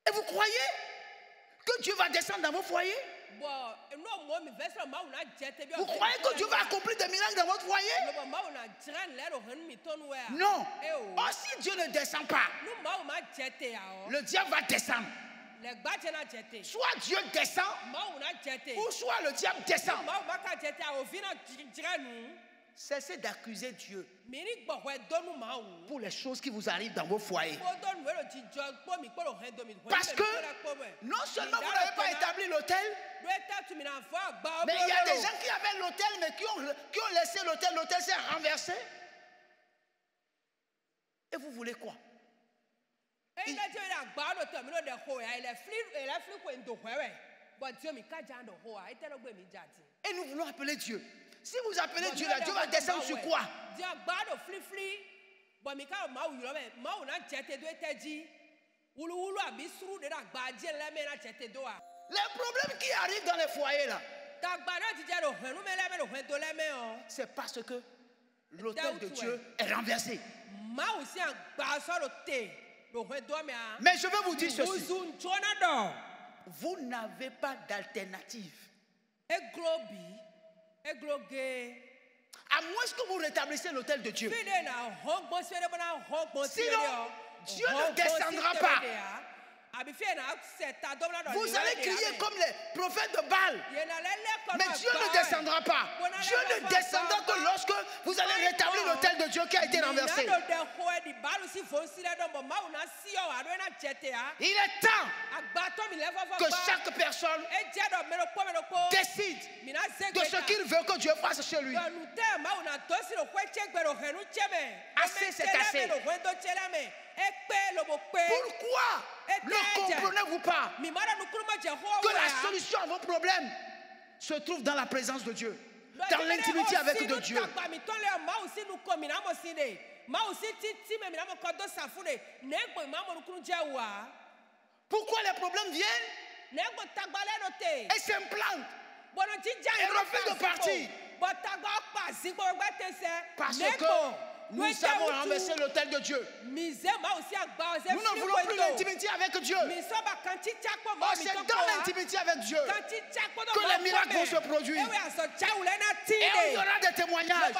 Et vous croyez que Dieu va descendre dans vos foyers? Vous croyez que Dieu va accomplir des miracles dans votre foyer? Non. Or, si Dieu ne descend pas, le diable va descendre. Soit Dieu descend, ou soit le diable descend. Cessez d'accuser Dieu pour les choses qui vous arrivent dans vos foyers. Parce que non seulement vous n'avez pas établi l'autel, mais il y a des gens qui avaient l'autel, mais qui ont laissé l'autel. L'autel s'est renversé. Et vous voulez quoi? Et nous voulons appeler Dieu. Si vous appelez Dieu là, Dieu va descendre sur quoi? Les problèmes qui arrivent dans les foyers là, c'est parce que l'autel de Dieu est renversé. Mais je veux vous dire ceci. Vous n'avez pas d'alternative. À moins que vous rétablissez l'autel de Dieu. Sinon, Dieu ne descendra pas. Vous allez crier comme les prophètes de Baal. Mais Dieu ne descendra pas. Dieu ne descendra que lorsque vous allez rétablir l'autel de Dieu qui a été renversé. Il est temps que chaque personne décide de ce qu'il veut que Dieu fasse chez lui. Assez, c'est assez. Pourquoi ne comprenez-vous pas que la solution à vos problèmes se trouve dans la présence de Dieu, dans l'intimité avec de Dieu? Pourquoi les problèmes viennent et s'implantent et refusent de partir? Parce que nous avons renversé l'autel de Dieu. Nous ne voulons plus l'intimité avec Dieu. Oh, c'est dans l'intimité avec Dieu que les miracles vont se produire. Et il y aura des témoignages.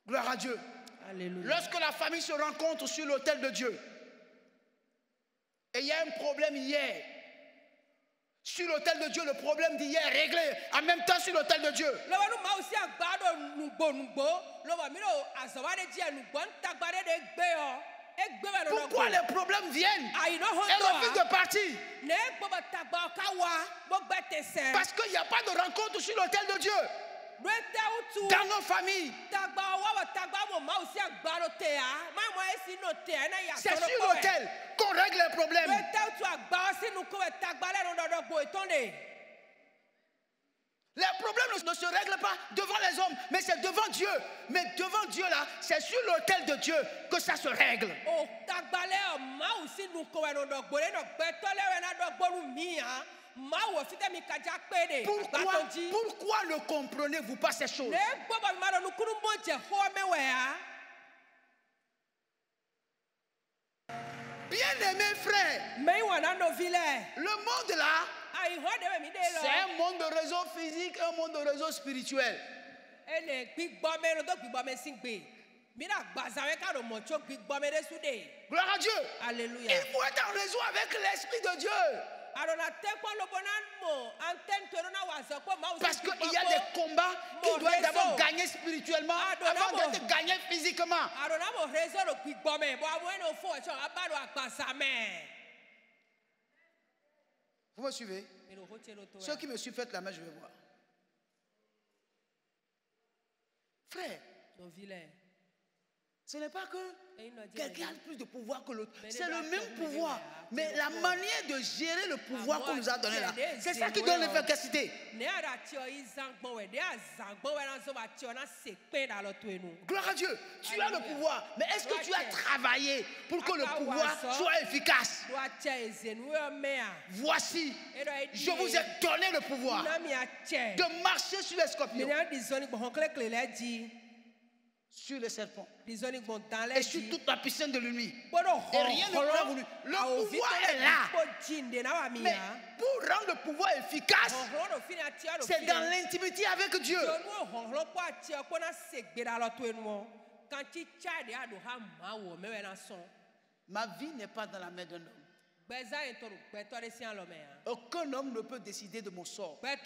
Gloire à Dieu. Alléluia. Lorsque la famille se rencontre sur l'autel de Dieu, et il y a un problème hier, sur l'autel de Dieu, le problème d'hier est réglé. En même temps, sur l'autel de Dieu. Pourquoi les problèmes viennent et refusent de partir? Parce qu'il n'y a pas de rencontre sur l'autel de Dieu. Dans nos familles, c'est sur l'autel qu'on règle les problèmes. Les problèmes ne se règlent pas devant les hommes, mais c'est devant Dieu. Mais devant Dieu là, c'est sur l'autel de Dieu que ça se règle. Pourquoi ne comprenez-vous pas ces choses? Bien-aimés frères, le monde là, c'est un monde de réseau physique, un monde de réseau spirituel. Gloire à Dieu. Alléluia. Il faut être en réseau avec l'Esprit de Dieu. Parce qu'il y a des combats qui doivent d'abord gagner spirituellement avant d'être gagnés physiquement. Vous me suivez? Ceux qui me suivent, faites la main, je vais voir. Frère, ce n'est pas que quelqu'un a plus de pouvoir que l'autre. C'est le même pouvoir. Mais la manière de gérer le pouvoir qu'on nous a donné là, c'est ça qui donne l'efficacité. Gloire à Dieu. Tu as le pouvoir. Mais est-ce que tu as travaillé pour que le pouvoir soit efficace? Voici, je vous ai donné le pouvoir de marcher sur les scorpions, sur les serpents et sur toute la puissance de l'ennemi. Et rien ne pourra vous. Le pouvoir est là. Mais pour rendre le pouvoir efficace, c'est dans l'intimité avec Dieu. Ma vie n'est pas dans la main d'un homme. Aucun homme ne peut décider de mon sort. Rien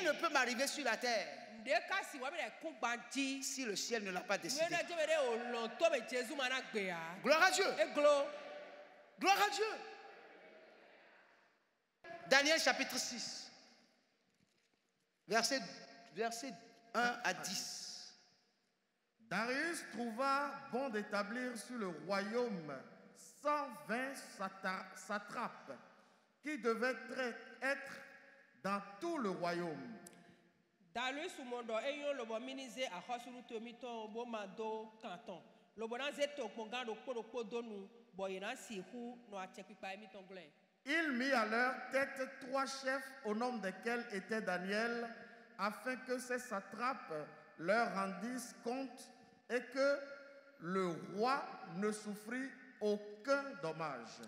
ne peut m'arriver sur la terre si le ciel ne l'a pas décidé. Gloire à Dieu. Gloire à Dieu. Daniel chapitre 6, verset 1 à 10. Darius trouva bon d'établir sur le royaume 120 satrapes qui devaient être dans tout le royaume. Il mit à leur tête 3 chefs au nombre desquels était Daniel, afin que ces satrapes leur rendissent compte et que le roi ne souffrit aucun dommage.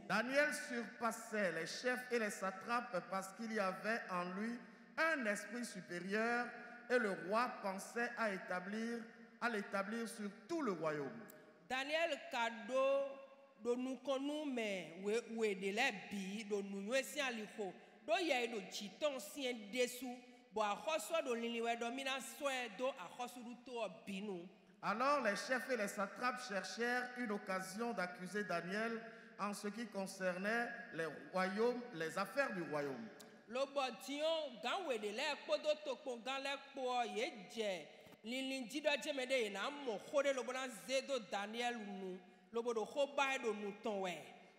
Daniel surpassait les chefs et les satrapes parce qu'il y avait en lui un esprit supérieur et le roi pensait à l'établir sur tout le royaume. Daniel kado do nukonu me we de la bi do nuwe si aliko do ye do chiton sien desu bo akhoso do liliwe do mina soe do akhoso du to binu. Alors les chefs et les satrapes cherchèrent une occasion d'accuser Daniel en ce qui concernait les royaumes, les affaires du royaume. Lobotion ganwe de la podo to kongan le po ye je lilindi do jemede na mo khode lobona zedo Daniel nu lobodo khoba do nuton we.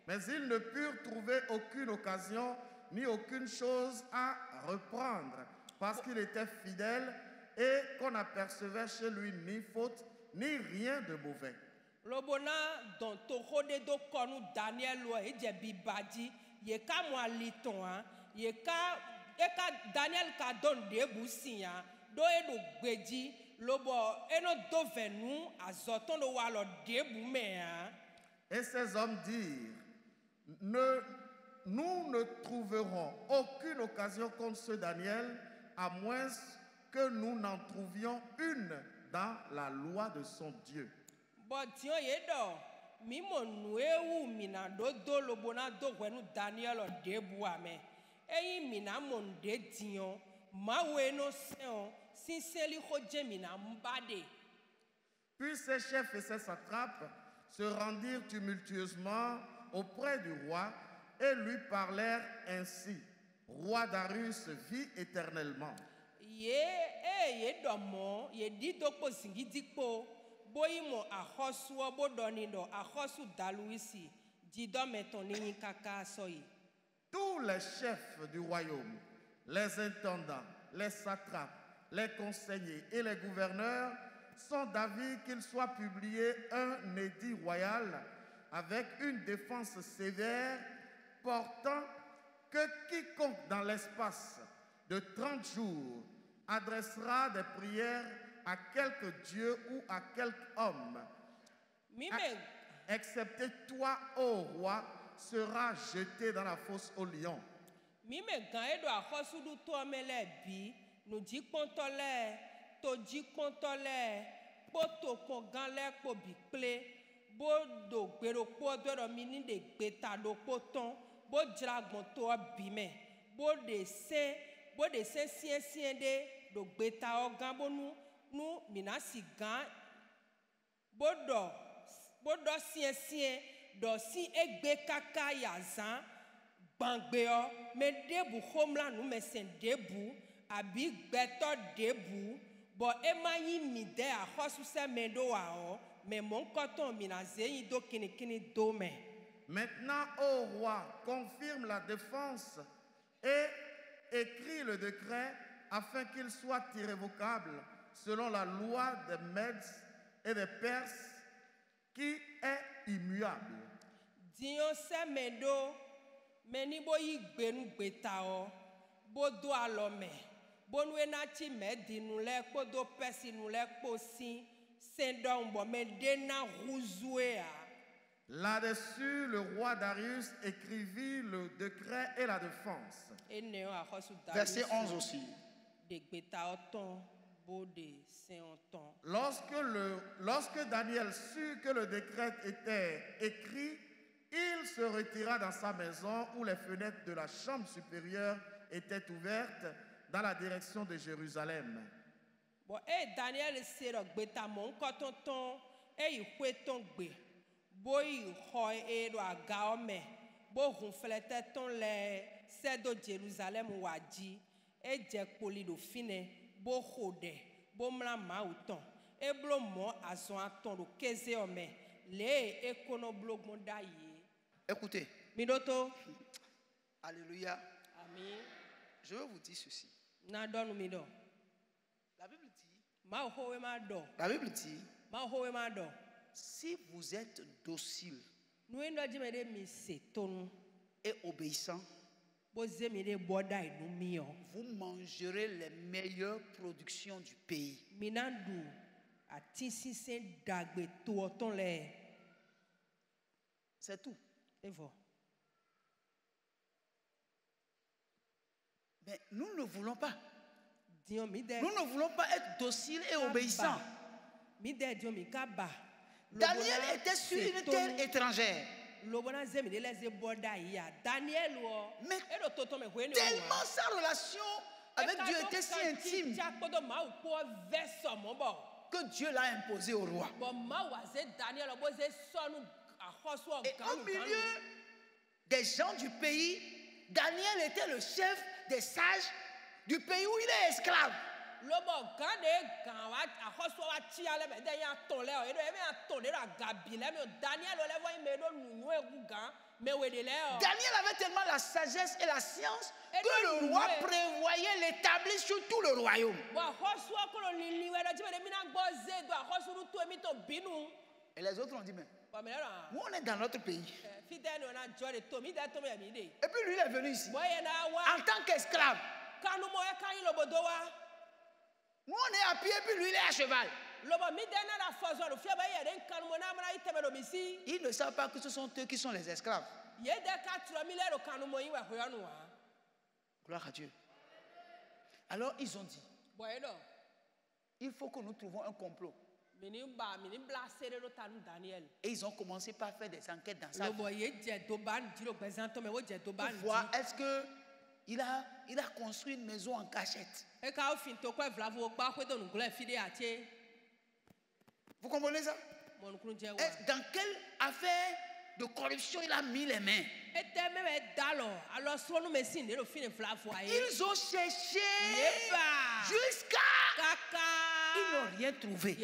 Mais ils ne purent trouver aucune occasion ni aucune chose à reprendre parce qu'il était fidèle et qu'on apercevait chez lui ni faute ni rien de mauvais. Lobona don to khode do konu Daniel lo e je bibadi ye ka mo aliton an ye ka Daniel ka don de busia do e do gbeji lobo eno do venu azoton lo wa lo de bu me an. Et ces hommes dirent, nous ne trouverons aucune occasion contre ce Daniel à moins que nous n'en trouvions une dans la loi de son Dieu. Puis ces chefs et ces satrapes se rendirent tumultueusement auprès du roi et lui parlèrent ainsi. Roi Darius vit éternellement. Tous les chefs du royaume, les intendants, les satrapes, les conseillers et les gouverneurs sont d'avis qu'il soit publié un édit royal avec une défense sévère portant que quiconque dans l'espace de 30 jours adressera des prières à quelque dieu ou à quelque homme, excepté toi, ô roi, sera jeté dans la fosse au lion. Bodo sien do si egbe kaka yazan bangbeo me debu homla nu me sen debu abi gbeto debu bo emayi mi de a hosu se mendo a o me mon koton mi na zeyi do kini do me. Maintenant, ô roi, confirme la défense et écris le décret afin qu'il soit irrévocable selon la loi des Mèdes et des Perses qui est immuable. Dion se mendo meni bo yi gbenu gbeta o bo do alome bo nu enati medi nu le ko do pesi nu le ko si sendon bo me dena ruzuea. Là-dessus, le roi Darius écrivit le décret et la défense. Verset 11 aussi. Lorsque Daniel sut que le décret était écrit, il se retira dans sa maison où les fenêtres de la chambre supérieure étaient ouvertes dans la direction de Jérusalem. Daniel boy hoy edo agaome bo hun flete ton le sedo Jerusalem waji e je poli do fine bo hode bo mla mauton e blo mo azon aton do keze ome Écoutez. Midoto. Alléluia. Amen. Je veux vous dire ceci. La Bible dit. La Bible dit. Si vous êtes docile et obéissant, vous mangerez les meilleures productions du pays. C'est tout. Mais nous ne voulons pas. Nous ne voulons pas être dociles et obéissants. Daniel était sur une terre étrangère. Mais tellement sa relation avec Dieu était si intime que Dieu l'a imposé au roi. Et au milieu des gens du pays, Daniel était le chef des sages du pays où il est esclave. Daniel avait tellement la sagesse et la science que le roi prévoyait l'établir sur tout le royaume. Et les autres ont dit, mais nous on est dans notre pays. Et puis lui il est venu ici en tant qu'esclave. Nous on est à pied et puis lui il est à cheval. Ils ne savent pas que ce sont eux qui sont les esclaves. Gloire à Dieu. Alors ils ont dit, il faut que nous trouvons un complot. Et ils ont commencé par faire des enquêtes dans sa vie pour voir est-ce que il a construit une maison en cachette. Vous comprenez ça? Dans quelle affaire de corruption il a mis les mains? Ils ont cherché jusqu'à... Ils n'ont rien trouvé.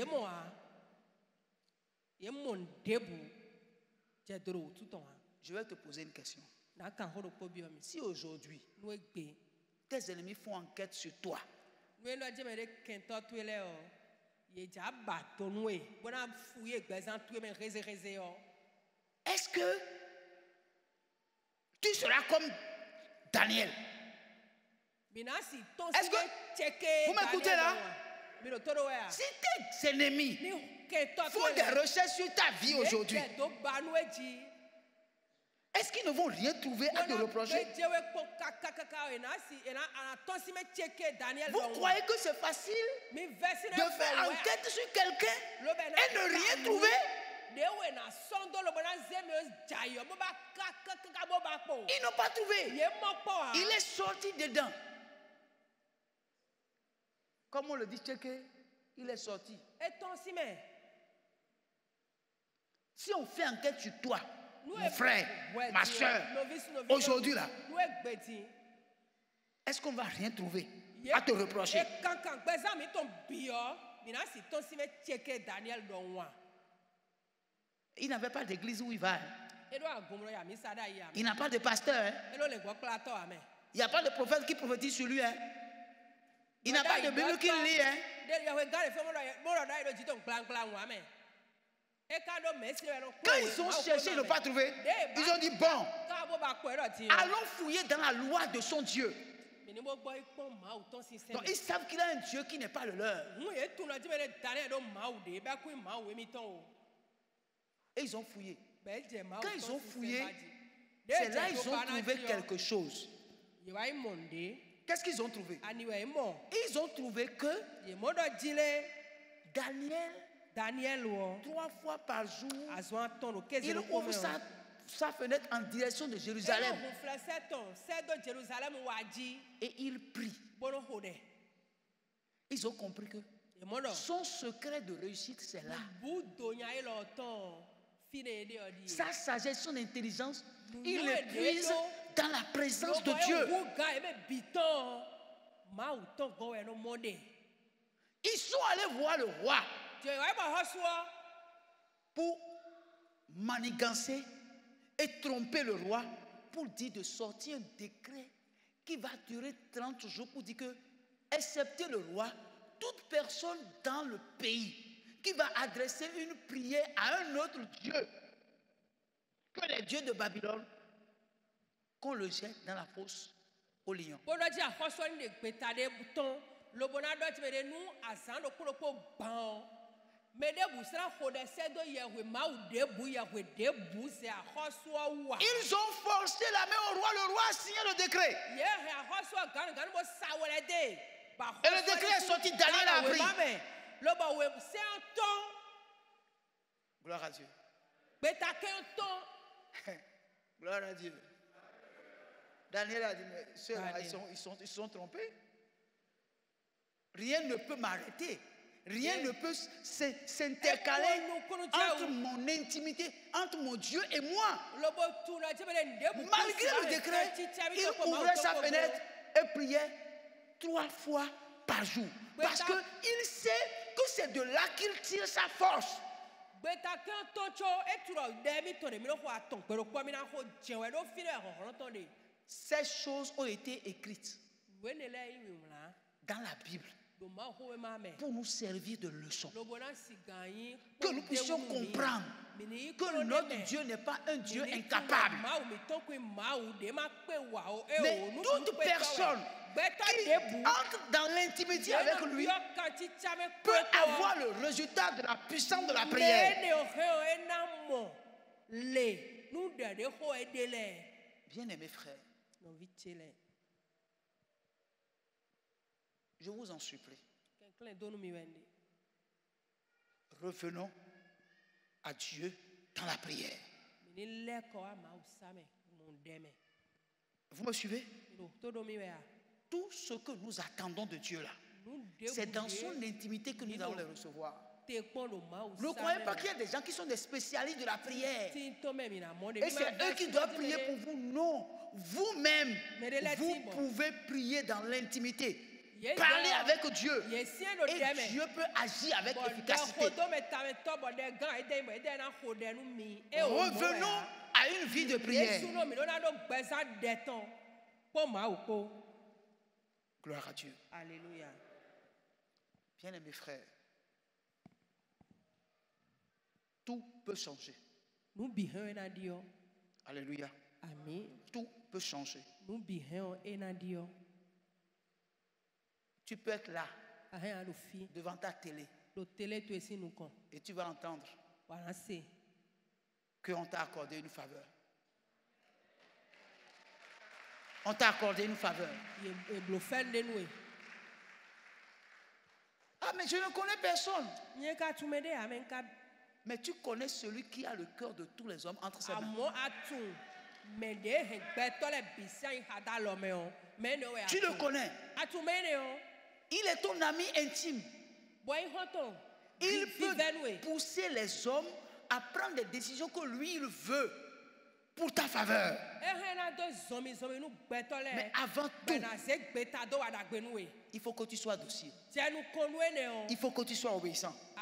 Je vais te poser une question. Si aujourd'hui, tes ennemis font enquête sur toi, est-ce que tu seras comme Daniel? Est-ce que vous m'écoutez là? Si tes ennemis font des recherches sur ta vie aujourd'hui, est-ce qu'ils ne vont rien trouver à te reprocher? Vous croyez que c'est facile de faire enquête sur quelqu'un et ne rien trouver? Ils n'ont pas trouvé. Il est sorti dedans. Comme on le dit, checké, il est sorti. Si on fait enquête sur toi, mon frère, ma soeur, aujourd'hui là, est-ce qu'on ne va rien trouver à te reprocher? Il n'avait pas d'église où il va. Il n'a pas de pasteur. Il n'y a pas de prophète qui prophétise sur lui. Il n'a pas de Bible qu'il lit. Quand ils ont cherché, ils n'ont pas trouvé. Ils ont dit, bon, allons fouiller dans la loi de son Dieu. Donc ils savent qu'il a un Dieu qui n'est pas le leur. Et ils ont fouillé. Quand ils ont fouillé, c'est là qu'ils ont trouvé quelque chose. Qu'est-ce qu'ils ont trouvé? Ils ont trouvé que Daniel, 3 fois par jour, il ouvre sa fenêtre en direction de Jérusalem. Et il prie. Ils ont compris que son secret de réussite, c'est là. Sa sagesse, son intelligence, il les puise dans la présence de Dieu. Ils sont allés voir le roi pour manigancer et tromper le roi pour dire de sortir un décret qui va durer 30 jours pour dire que, excepté le roi, toute personne dans le pays qui va adresser une prière à un autre Dieu que les dieux de Babylone, qu'on le jette dans la fosse au lion. Ils ont forcé la main au roi, le roi a signé le décret. Et le décret est sorti, Daniel a appris. Gloire à Dieu. Gloire à Dieu. Daniel a dit, mais ceux-là, ils sont trompés. Rien ne peut m'arrêter. Rien ne peut s'intercaler entre mon intimité, entre mon Dieu et moi. Malgré le décret, il ouvrait sa fenêtre et priait 3 fois par jour. Parce qu'il sait que c'est de là qu'il tire sa force. Ces choses ont été écrites dans la Bible pour nous servir de leçon. Que nous puissions comprendre que notre Dieu n'est pas un Dieu incapable. Mais toute personne qui entre dans l'intimité avec lui peut avoir le résultat de la puissance de la prière. Bien-aimés frères, je vous en supplie, revenons à Dieu dans la prière. Vous me suivez? Tout ce que nous attendons de Dieu là, c'est dans son intimité que nous allons les recevoir. Ne croyez pas qu'il y a des gens qui sont des spécialistes de la prière. Et c'est eux qui doivent prier pour vous. Non, vous-même, vous pouvez prier dans l'intimité. Parlez avec Dieu. Et Dieu peut agir avec efficacité. Revenons à une vie de prière. Gloire à Dieu. Alléluia. Bien-aimés frères, tout peut changer. Alléluia. Amen. Tout peut changer. Tu peux être là, devant ta télé, et tu vas entendre qu'on t'a accordé une faveur. On t'a accordé une faveur. Ah, mais je ne connais personne. Mais tu connais celui qui a le cœur de tous les hommes entre ses mains. Tu le connais. Il est ton ami intime. Il peut pousser les hommes à prendre des décisions que lui, il veut pour ta faveur. Mais avant tout, il faut que tu sois docile. Il faut que tu sois obéissant. Et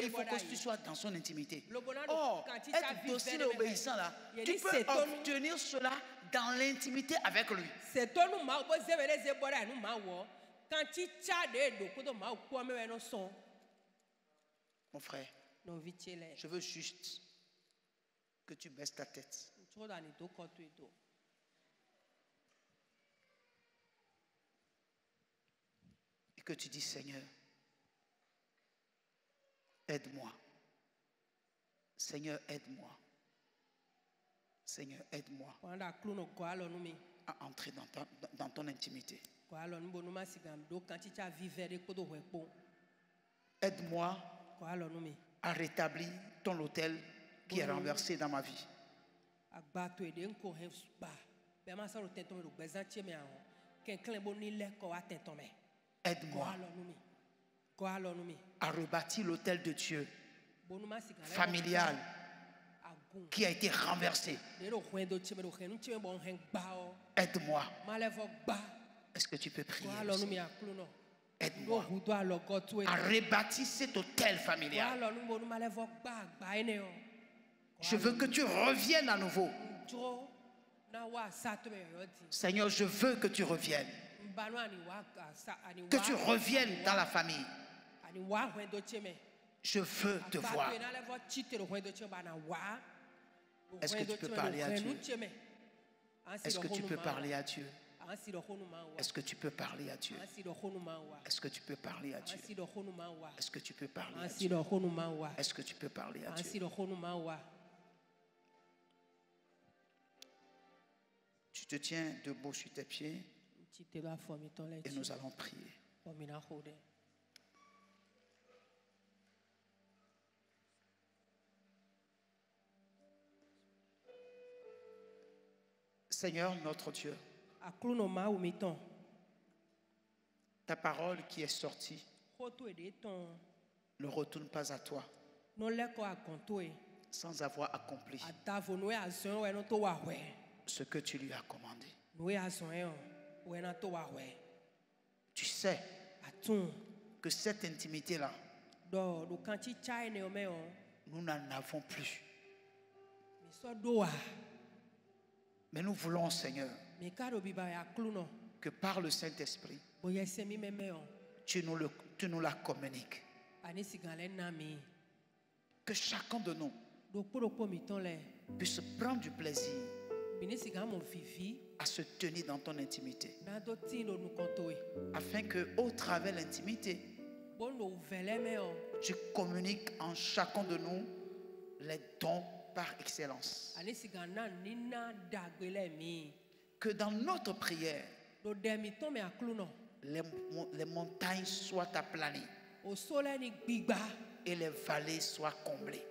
il faut que tu sois dans son intimité. Oh, être docile et obéissant là, tu peux obtenir cela dans l'intimité avec lui. Mon frère, je veux juste que tu baisses ta tête. Et que tu dis, Seigneur, aide-moi. Seigneur, aide-moi. Seigneur, aide-moi à entrer dans ton intimité. Aide-moi à rétablir ton autel qui est renversé dans ma vie. Aide-moi à rebâtir l'autel de Dieu familial qui a été renversé. Aide-moi. Est-ce que tu peux prier? Aide-moi à rebâtir cet autel familial. Je veux que tu reviennes à nouveau. Seigneur, je veux que tu reviennes. Que tu reviennes dans la famille. Je veux te voir. Est-ce que tu peux parler à Dieu? Est-ce que tu peux parler à Dieu? Est-ce que tu peux parler à Dieu? Est-ce que tu peux parler à Dieu? Est-ce que tu peux parler à Dieu? Est-ce que tu peux parler à Dieu? Tu te tiens debout sur tes pieds et nous allons prier. Seigneur notre Dieu, ta parole qui est sortie ne retourne pas à toi sans avoir accompli ce que tu lui as commandé. Tu sais que cette intimité-là, nous n'en avons plus. Mais nous voulons, Seigneur, que par le Saint-Esprit, tu nous la communiques. Que chacun de nous puisse prendre du plaisir à se tenir dans ton intimité, afin que, au travers de l'intimité, tu communiques en chacun de nous les dons par excellence. Que dans notre prière, les montagnes soient aplanies et les vallées soient comblées.